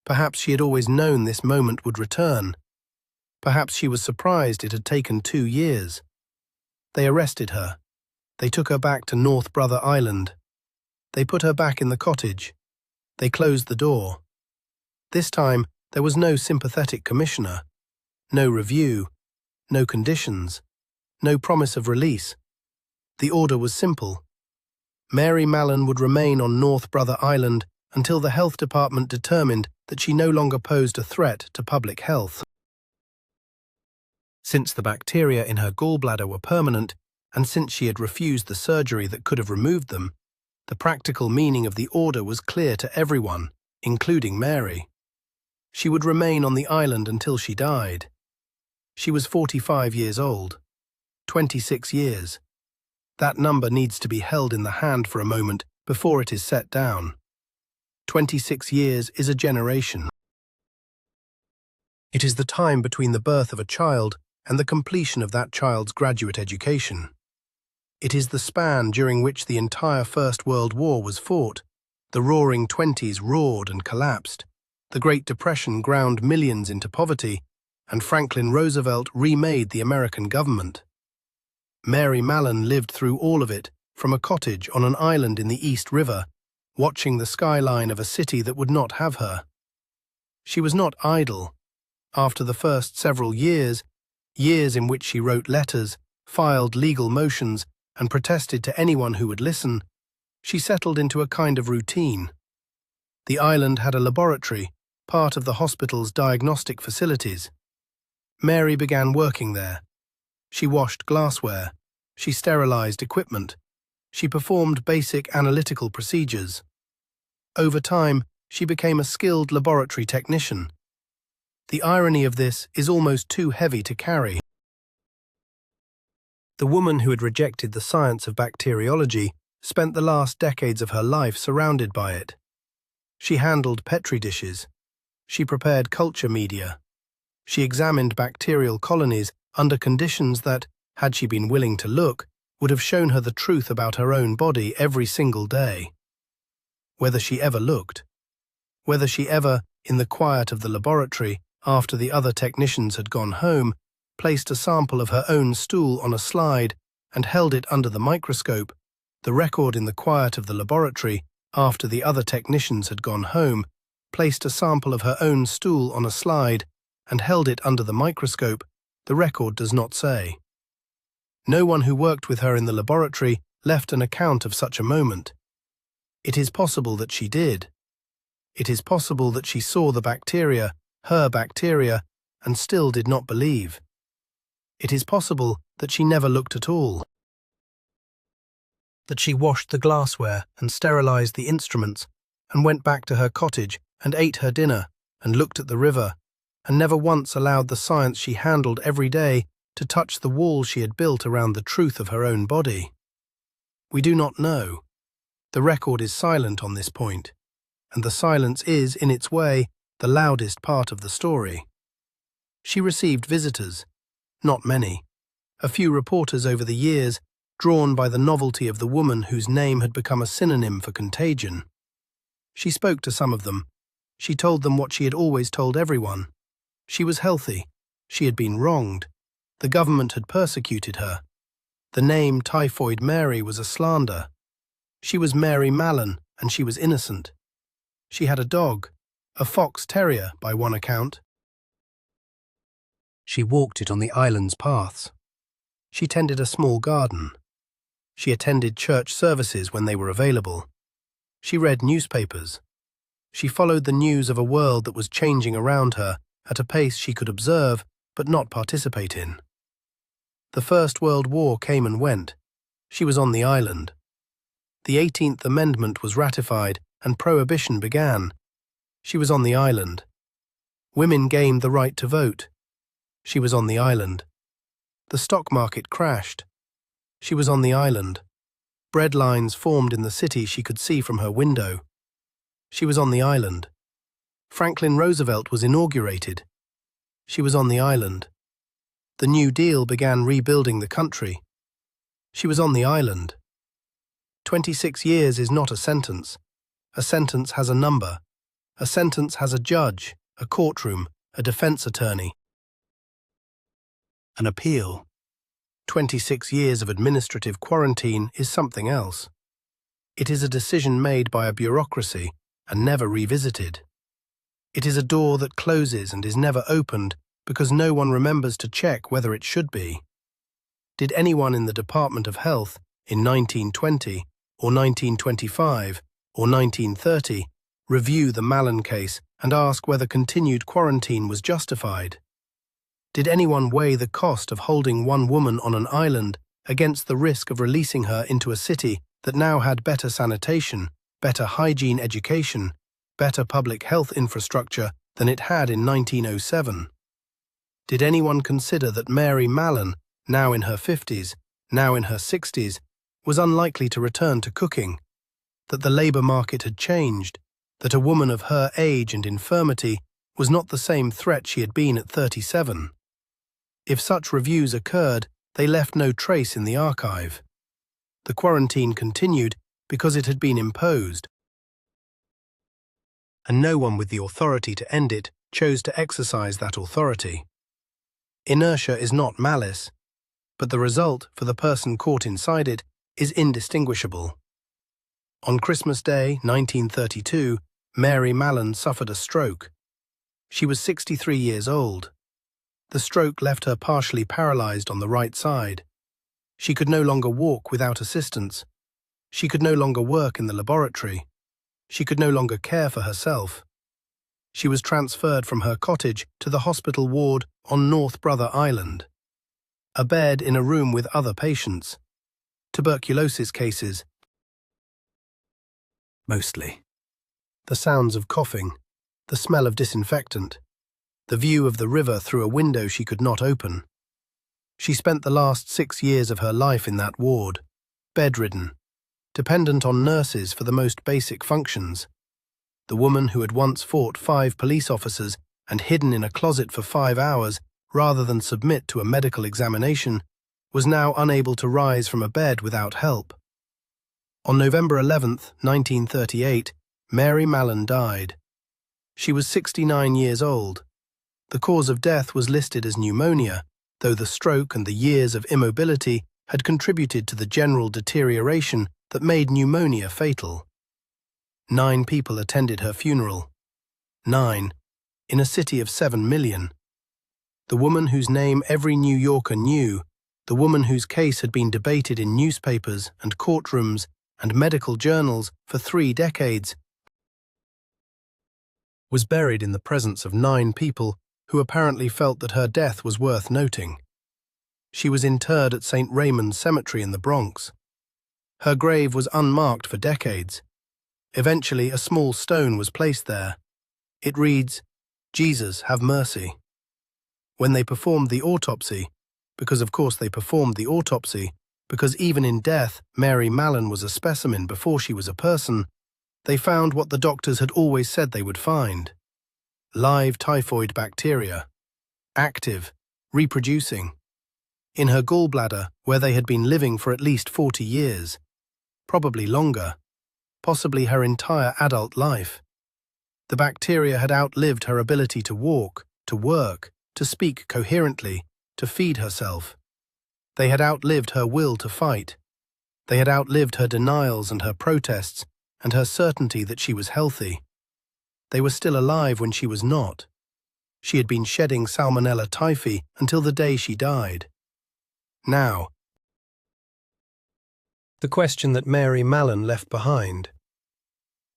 [SPEAKER 1] Perhaps she had always known this moment would return. Perhaps she was surprised it had taken 2 years. They arrested her. They took her back to North Brother Island. They put her back in the cottage. They closed the door. This time, there was no sympathetic commissioner, no review, no conditions, no promise of release. The order was simple. Mary Mallon would remain on North Brother Island until the health department determined that she no longer posed a threat to public health. Since the bacteria in her gallbladder were permanent, and since she had refused the surgery that could have removed them, the practical meaning of the order was clear to everyone, including Mary. She would remain on the island until she died. She was 45 years old. 26 years. That number needs to be held in the hand for a moment before it is set down. 26 years is a generation. It is the time between the birth of a child and the completion of that child's graduate education. It is the span during which the entire First World War was fought. The Roaring Twenties roared and collapsed. The Great Depression ground millions into poverty, and Franklin Roosevelt remade the American government. Mary Mallon lived through all of it from a cottage on an island in the East River, watching the skyline of a city that would not have her. She was not idle. After the first several years in which she wrote letters, filed legal motions, and protested to anyone who would listen, she settled into a kind of routine. The island had a laboratory, part of the hospital's diagnostic facilities. Mary began working there. She washed glassware. She sterilized equipment. She performed basic analytical procedures. Over time, she became a skilled laboratory technician. The irony of this is almost too heavy to carry. The woman who had rejected the science of bacteriology spent the last decades of her life surrounded by it. She handled Petri dishes. She prepared culture media. She examined bacterial colonies under conditions that, had she been willing to look, would have shown her the truth about her own body every single day. Whether she ever looked, whether she ever, in the quiet of the laboratory, after the other technicians had gone home, placed a sample of her own stool on a slide and held it under the microscope, the record in the quiet of the laboratory, after the other technicians had gone home, placed a sample of her own stool on a slide and held it under the microscope, the record does not say. No one who worked with her in the laboratory left an account of such a moment. It is possible that she did. It is possible that she saw the bacteria, her bacteria, and still did not believe. It is possible that she never looked at all. That she washed the glassware and sterilized the instruments and went back to her cottage and ate her dinner and looked at the river and never once allowed the science she handled every day to touch the wall she had built around the truth of her own body. We do not know. The record is silent on this point, and the silence is, in its way, the loudest part of the story. She received visitors, not many, a few reporters over the years, drawn by the novelty of the woman whose name had become a synonym for contagion. She spoke to some of them. She told them what she had always told everyone. She was healthy. She had been wronged. The government had persecuted her. The name Typhoid Mary was a slander. She was Mary Mallon, and she was innocent. She had a dog, a fox terrier by one account. She walked it on the island's paths. She tended a small garden. She attended church services when they were available. She read newspapers. She followed the news of a world that was changing around her at a pace she could observe but not participate in. The First World War came and went. She was on the island. The 18th Amendment was ratified and prohibition began. She was on the island. Women gained the right to vote. She was on the island. The stock market crashed. She was on the island. Bread lines formed in the city she could see from her window. She was on the island. Franklin Roosevelt was inaugurated. She was on the island. The New Deal began rebuilding the country. She was on the island. 26 years is not a sentence. A sentence has a number. A sentence has a judge, a courtroom, a defense attorney. An appeal. 26 years of administrative quarantine is something else. It is a decision made by a bureaucracy and never revisited. It is a door that closes and is never opened because no one remembers to check whether it should be. Did anyone in the Department of Health in 1920 or 1925 or 1930 review the Mallon case and ask whether continued quarantine was justified? Did anyone weigh the cost of holding one woman on an island against the risk of releasing her into a city that now had better sanitation, better hygiene education, better public health infrastructure than it had in 1907? Did anyone consider that Mary Mallon, now in her 50s, now in her 60s, was unlikely to return to cooking, that the labour market had changed, that a woman of her age and infirmity was not the same threat she had been at 37? If such reviews occurred, they left no trace in the archive. The quarantine continued because it had been imposed, and no one with the authority to end it chose to exercise that authority. Inertia is not malice, but the result for the person caught inside it is indistinguishable. On Christmas Day, 1932, Mary Mallon suffered a stroke. She was 63 years old. The stroke left her partially paralyzed on the right side. She could no longer walk without assistance. She could no longer work in the laboratory. She could no longer care for herself. She was transferred from her cottage to the hospital ward on North Brother Island. A bed in a room with other patients. Tuberculosis cases. Mostly. The sounds of coughing, the smell of disinfectant, the view of the river through a window she could not open. She spent the last 6 years of her life in that ward, bedridden, dependent on nurses for the most basic functions. The woman who had once fought 5 police officers and hidden in a closet for 5 hours rather than submit to a medical examination was now unable to rise from a bed without help. On November 11, 1938, Mary Mallon died. She was 69 years old. The cause of death was listed as pneumonia, though the stroke and the years of immobility had contributed to the general deterioration that made pneumonia fatal. 9 people attended her funeral. 9, in a city of 7 million. The woman whose name every New Yorker knew, the woman whose case had been debated in newspapers and courtrooms and medical journals for 3 decades, was buried in the presence of 9 people who apparently felt that her death was worth noting. She was interred at St. Raymond's Cemetery in the Bronx. Her grave was unmarked for decades. Eventually, a small stone was placed there. It reads, "Jesus, have mercy." When they performed the autopsy, because of course they performed the autopsy, because even in death, Mary Mallon was a specimen before she was a person, they found what the doctors had always said they would find: live typhoid bacteria, active, reproducing, in her gallbladder where they had been living for at least 40 years, probably longer, possibly her entire adult life. The bacteria had outlived her ability to walk, to work, to speak coherently, to feed herself. They had outlived her will to fight. They had outlived her denials and her protests and her certainty that she was healthy. They were still alive when she was not. She had been shedding Salmonella typhi until the day she died. Now, the question that Mary Mallon left behind.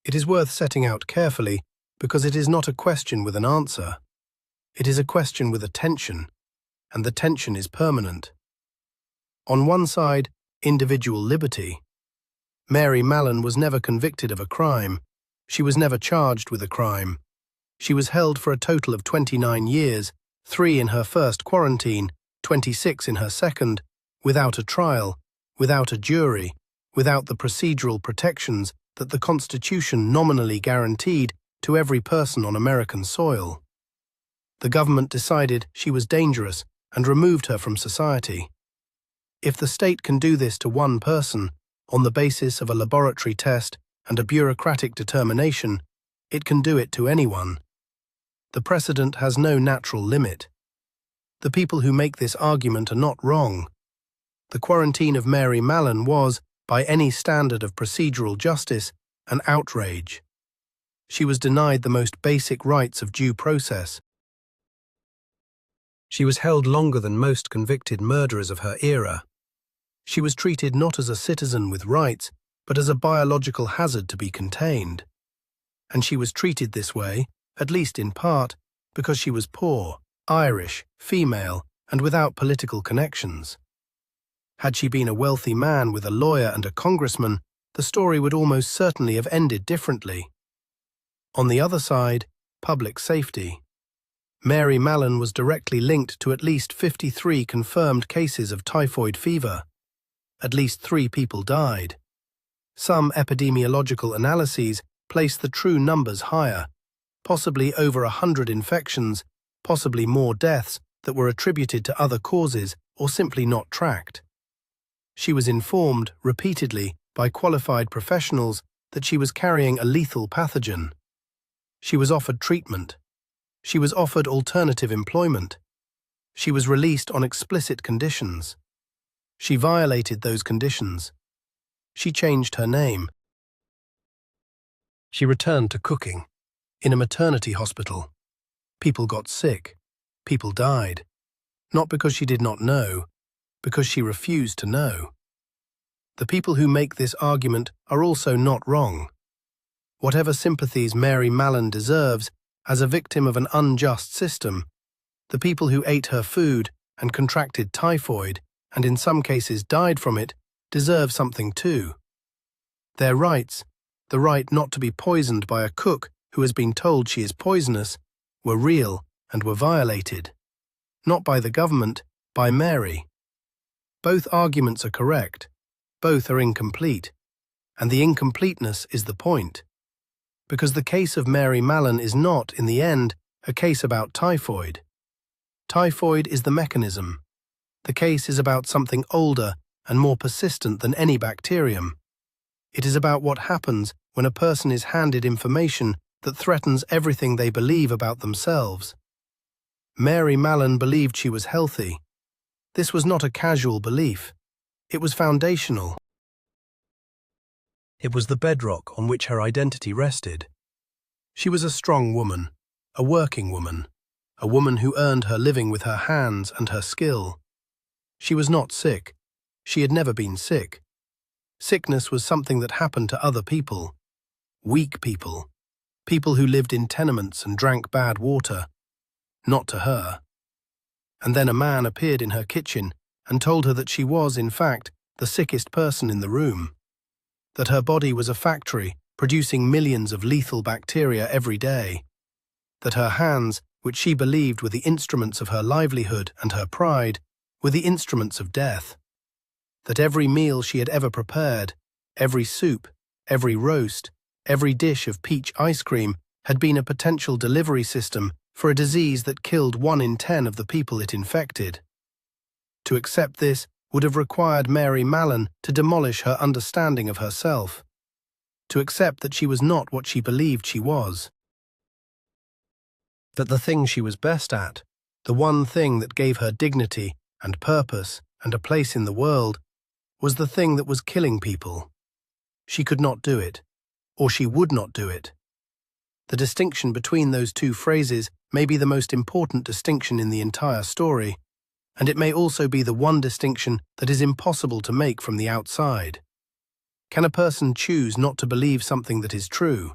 [SPEAKER 1] It is worth setting out carefully because it is not a question with an answer. It is a question with a tension, and the tension is permanent. On one side, individual liberty. Mary Mallon was never convicted of a crime. She was never charged with a crime. She was held for a total of 29 years, 3 in her first quarantine, 26 in her second, without a trial, without a jury, without the procedural protections that the Constitution nominally guaranteed to every person on American soil. The government decided she was dangerous and removed her from society. If the state can do this to one person, on the basis of a laboratory test and a bureaucratic determination, it can do it to anyone. The precedent has no natural limit. The people who make this argument are not wrong. The quarantine of Mary Mallon was, by any standard of procedural justice, an outrage. She was denied the most basic rights of due process. She was held longer than most convicted murderers of her era. She was treated not as a citizen with rights, but as a biological hazard to be contained. And she was treated this way, at least in part, because she was poor, Irish, female, and without political connections. Had she been a wealthy man with a lawyer and a congressman, the story would almost certainly have ended differently. On the other side, public safety. Mary Mallon was directly linked to at least 53 confirmed cases of typhoid fever. At least 3 people died. Some epidemiological analyses place the true numbers higher, possibly over 100 infections, possibly more deaths that were attributed to other causes or simply not tracked. She was informed repeatedly by qualified professionals that she was carrying a lethal pathogen. She was offered treatment. She was offered alternative employment. She was released on explicit conditions. She violated those conditions. She changed her name. She returned to cooking. In a maternity hospital. People got sick. People died. Not because she did not know, because she refused to know. The people who make this argument are also not wrong. Whatever sympathies Mary Mallon deserves as a victim of an unjust system, the people who ate her food and contracted typhoid, and in some cases died from it, deserve something too. Their rights, the right not to be poisoned by a cook who has been told she is poisonous, were real and were violated. Not by the government, by Mary. Both arguments are correct. Both are incomplete. And the incompleteness is the point. Because the case of Mary Mallon is not, in the end, a case about typhoid. Typhoid is the mechanism. The case is about something older and more persistent than any bacterium. It is about what happens when a person is handed information that threatens everything they believe about themselves. Mary Mallon believed she was healthy. This was not a casual belief. It was foundational. It was the bedrock on which her identity rested. She was a strong woman, a working woman, a woman who earned her living with her hands and her skill. She was not sick. She had never been sick. Sickness was something that happened to other people. Weak people. People who lived in tenements and drank bad water. Not to her. And then a man appeared in her kitchen and told her that she was, in fact, the sickest person in the room. That her body was a factory producing millions of lethal bacteria every day. That her hands, which she believed were the instruments of her livelihood and her pride, were the instruments of death. That every meal she had ever prepared, every soup, every roast, every dish of peach ice cream had been a potential delivery system for a disease that killed 1 in 10 of the people it infected. To accept this would have required Mary Mallon to demolish her understanding of herself. To accept that she was not what she believed she was. That the thing she was best at, the one thing that gave her dignity and purpose and a place in the world, was the thing that was killing people. She could not do it, or she would not do it. The distinction between those two phrases may be the most important distinction in the entire story, and it may also be the one distinction that is impossible to make from the outside. Can a person choose not to believe something that is true?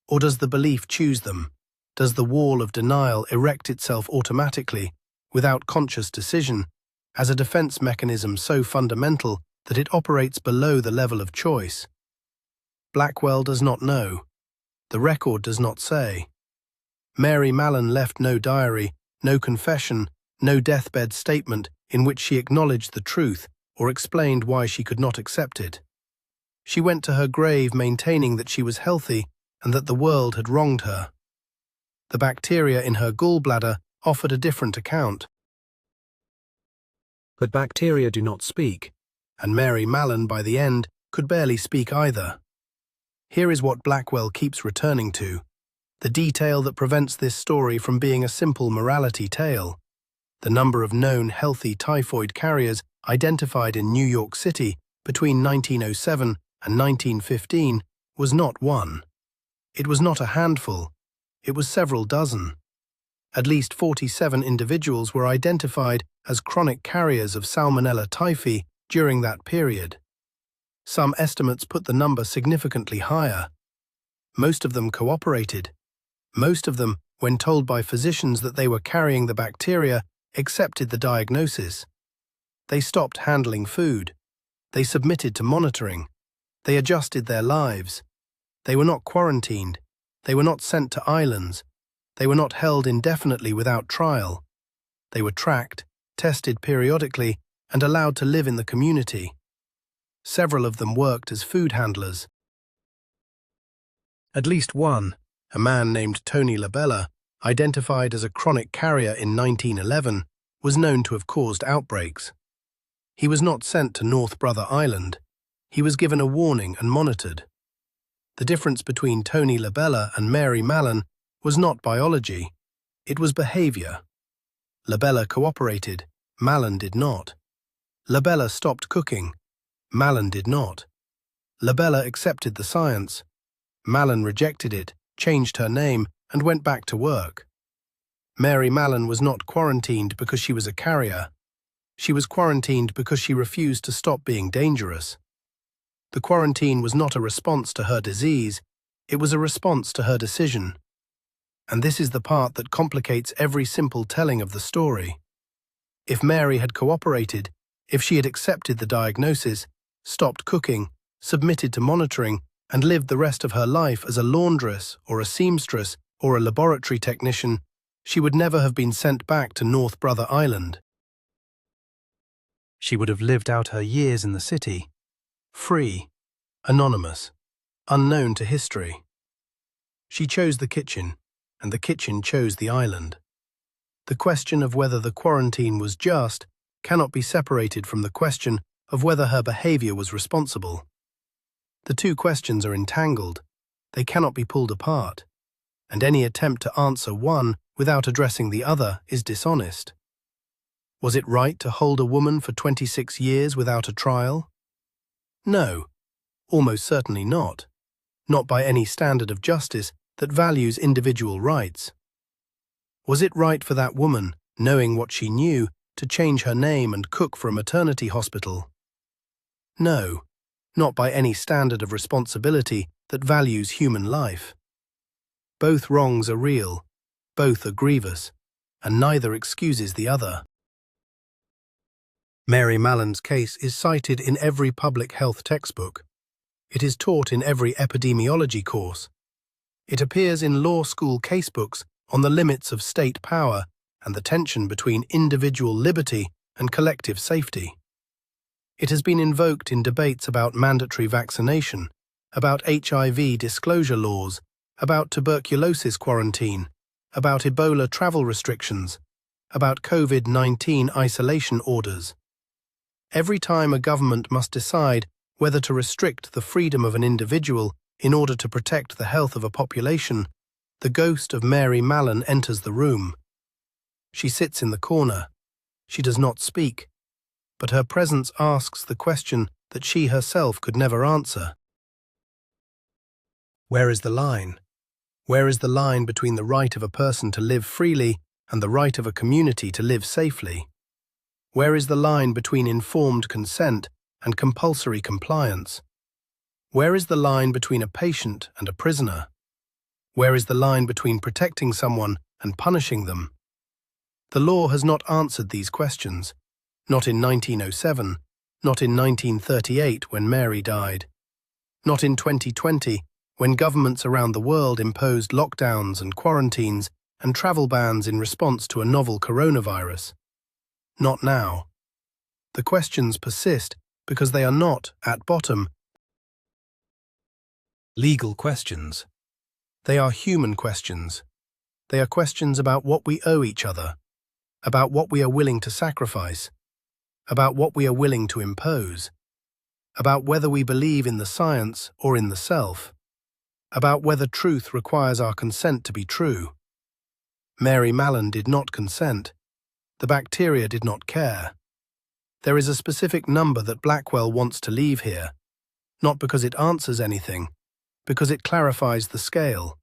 [SPEAKER 1] Or does the belief choose them? Does the wall of denial erect itself automatically, without conscious decision, as a defense mechanism so fundamental that it operates below the level of choice? Blackwell does not know. The record does not say. Mary Mallon left no diary, no confession, no deathbed statement in which she acknowledged the truth or explained why she could not accept it. She went to her grave maintaining that she was healthy and that the world had wronged her. The bacteria in her gallbladder offered a different account. But bacteria do not speak, and Mary Mallon, by the end, could barely speak either. Here is what Blackwell keeps returning to, the detail that prevents this story from being a simple morality tale. The number of known healthy typhoid carriers identified in New York City between 1907 and 1915 was not one. It was not a handful. It was several dozen. At least 47 individuals were identified as chronic carriers of Salmonella typhi during that period. Some estimates put the number significantly higher. Most of them cooperated. Most of them, when told by physicians that they were carrying the bacteria, accepted the diagnosis. They stopped handling food. They submitted to monitoring. They adjusted their lives. They were not quarantined. They were not sent to islands. They were not held indefinitely without trial. They were tracked, tested periodically, and allowed to live in the community. Several of them worked as food handlers. At least one, a man named Tony Labella, identified as a chronic carrier in 1911, was known to have caused outbreaks. He was not sent to North Brother Island. He was given a warning and monitored. The difference between Tony Labella and Mary Mallon was not biology, it was behavior. Labella cooperated, Mallon did not. Labella stopped cooking, Mallon did not. Labella accepted the science. Mallon rejected it, changed her name, and went back to work. Mary Mallon was not quarantined because she was a carrier. She was quarantined because she refused to stop being dangerous. The quarantine was not a response to her disease, it was a response to her decision. And this is the part that complicates every simple telling of the story. If Mary had cooperated, if she had accepted the diagnosis, stopped cooking, submitted to monitoring, and lived the rest of her life as a laundress or a seamstress or a laboratory technician, she would never have been sent back to North Brother Island. She would have lived out her years in the city, free, anonymous, unknown to history. She chose the kitchen, and the kitchen chose the island. The question of whether the quarantine was just cannot be separated from the question of whether her behavior was responsible. The two questions are entangled, they cannot be pulled apart, and any attempt to answer one without addressing the other is dishonest. Was it right to hold a woman for 26 years without a trial? No, almost certainly not. Not by any standard of justice that values individual rights. Was it right for that woman, knowing what she knew, to change her name and cook for a maternity hospital? No, not by any standard of responsibility that values human life. Both wrongs are real, both are grievous, and neither excuses the other. Mary Mallon's case is cited in every public health textbook. It is taught in every epidemiology course. It appears in law school casebooks on the limits of state power and the tension between individual liberty and collective safety. It has been invoked in debates about mandatory vaccination, about HIV disclosure laws, about tuberculosis quarantine, about Ebola travel restrictions, about COVID-19 isolation orders. Every time a government must decide whether to restrict the freedom of an individual in order to protect the health of a population, the ghost of Mary Mallon enters the room. She sits in the corner. She does not speak, but her presence asks the question that she herself could never answer. Where is the line? Where is the line between the right of a person to live freely and the right of a community to live safely? Where is the line between informed consent and compulsory compliance? Where is the line between a patient and a prisoner? Where is the line between protecting someone and punishing them? The law has not answered these questions, not in 1907, not in 1938 when Mary died, not in 2020 when governments around the world imposed lockdowns and quarantines and travel bans in response to a novel coronavirus. Not now. The questions persist because they are not, at bottom, legal questions. They are human questions. They are questions about what we owe each other, about what we are willing to sacrifice, about what we are willing to impose, about whether we believe in the science or in the self, about whether truth requires our consent to be true. Mary Mallon did not consent. The bacteria did not care. There is a specific number that Blackwell wants to leave here, not because it answers anything, because it clarifies the scale.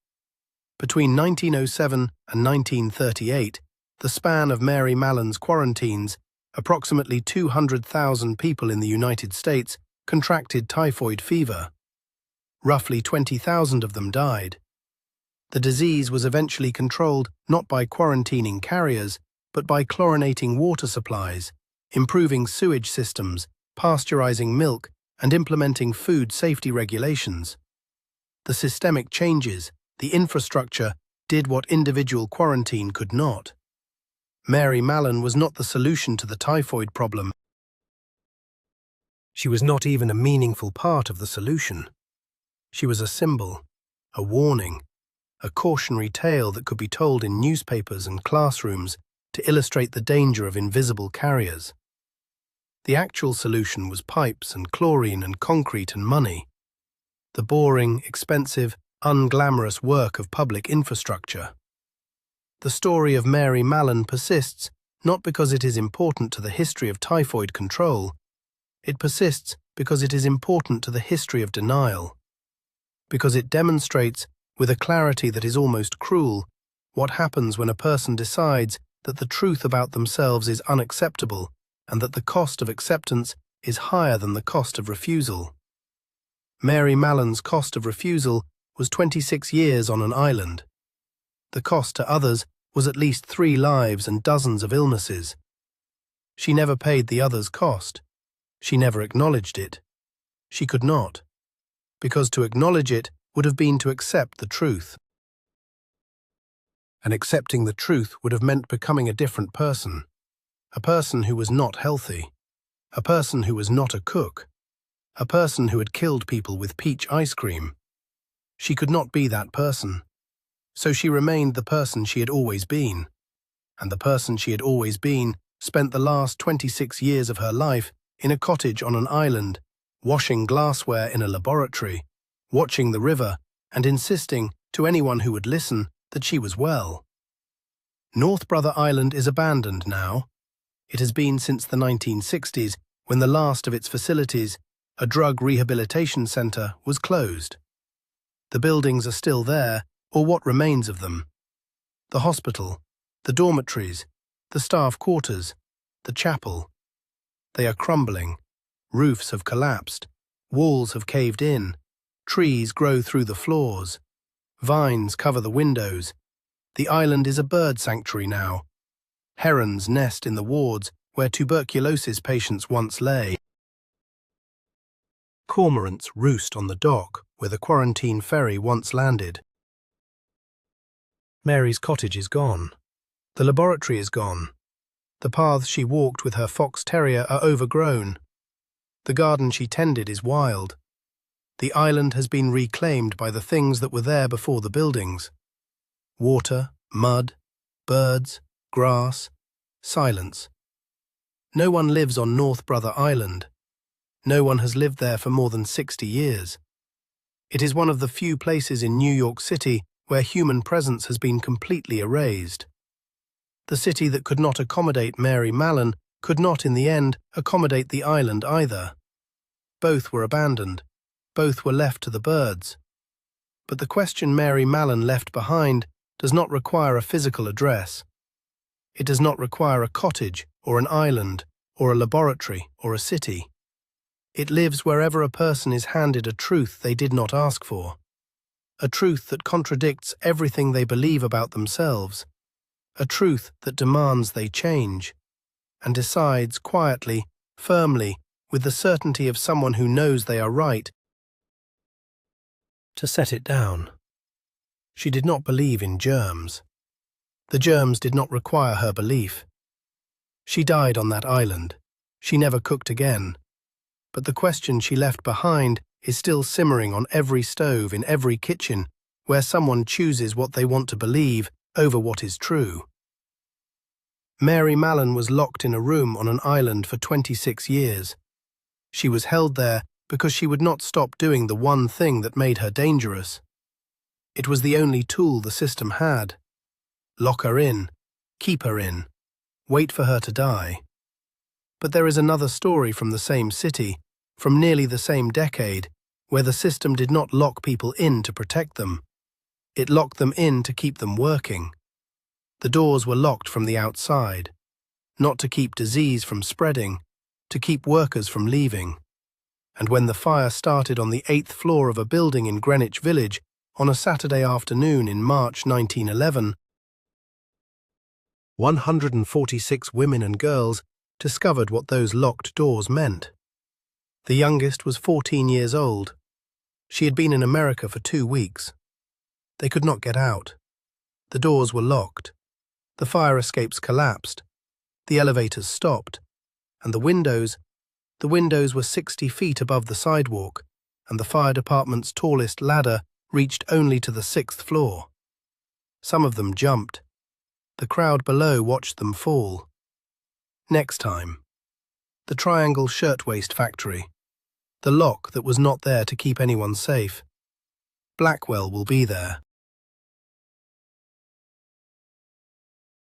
[SPEAKER 1] Between 1907 and 1938, the span of Mary Mallon's quarantines, approximately 200,000 people in the United States contracted typhoid fever. Roughly 20,000 of them died. The disease was eventually controlled not by quarantining carriers, but by chlorinating water supplies, improving sewage systems, pasteurizing milk, and implementing food safety regulations. The systemic changes, the infrastructure, did what individual quarantine could not. Mary Mallon was not the solution to the typhoid problem. She was not even a meaningful part of the solution. She was a symbol, a warning, a cautionary tale that could be told in newspapers and classrooms to illustrate the danger of invisible carriers. The actual solution was pipes and chlorine and concrete and money. The boring, expensive, unglamorous work of public infrastructure. The story of Mary Mallon persists not because it is important to the history of typhoid control. It persists because it is important to the history of denial. Because it demonstrates, with a clarity that is almost cruel, what happens when a person decides that the truth about themselves is unacceptable and that the cost of acceptance is higher than the cost of refusal. Mary Mallon's cost of refusal was 26 years on an island. The cost to others was at least 3 lives and dozens of illnesses. She never paid the others' cost. She never acknowledged it. She could not, because to acknowledge it would have been to accept the truth. And accepting the truth would have meant becoming a different person, a person who was not healthy, a person who was not a cook, a person who had killed people with peach ice cream. She could not be that person. So she remained the person she had always been. And the person she had always been spent the last 26 years of her life in a cottage on an island, washing glassware in a laboratory, watching the river, and insisting to anyone who would listen that she was well. North Brother Island is abandoned now. It has been since the 1960s, when the last of its facilities, a drug rehabilitation center, was closed. The buildings are still there, or what remains of them. The hospital, The dormitories, the staff quarters, the chapel. They are crumbling. Roofs have collapsed. Walls have caved in. Trees grow through the floors. Vines cover the windows. The island is a bird sanctuary now. Herons nest in the wards where tuberculosis patients once lay. Cormorants roost on the dock where the quarantine ferry once landed. Mary's cottage is gone. The laboratory is gone. The paths she walked with her fox terrier are overgrown. The garden she tended is wild. The island has been reclaimed by the things that were there before the buildings. Water, mud, birds, grass, silence. No one lives on North Brother Island. No one has lived there for more than 60 years. It is one of the few places in New York City where human presence has been completely erased. The city that could not accommodate Mary Mallon could not in the end accommodate the island either. Both were abandoned. Both were left to the birds. But the question Mary Mallon left behind does not require a physical address. It does not require a cottage or an island or a laboratory or a city. It lives wherever a person is handed a truth they did not ask for. A truth that contradicts everything they believe about themselves. A truth that demands they change, and decides quietly, firmly, with the certainty of someone who knows they are right, to set it down. She did not believe in germs. The germs did not require her belief. She died on that island. She never cooked again. But the question she left behind is still simmering on every stove in every kitchen where someone chooses what they want to believe over what is true. Mary Mallon was locked in a room on an island for 26 years. She was held there because she would not stop doing the one thing that made her dangerous. It was the only tool the system had. Lock her in, keep her in, wait for her to die. But there is another story from the same city, from nearly the same decade, where the system did not lock people in to protect them. It locked them in to keep them working. The doors were locked from the outside, not to keep disease from spreading, to keep workers from leaving. And when the fire started on the 8th floor of a building in Greenwich Village on a Saturday afternoon in March 1911, 146 women and girls discovered what those locked doors meant. The youngest was 14 years old. She had been in America for 2 weeks. They could not get out. The doors were locked. The fire escapes collapsed. The elevators stopped. And the windows were 60 feet above the sidewalk, and the fire department's tallest ladder reached only to the 6th floor. Some of them jumped. The crowd below watched them fall. Next time. The Triangle Shirtwaist Factory. The lock that was not there to keep anyone safe. Blackwell will be there.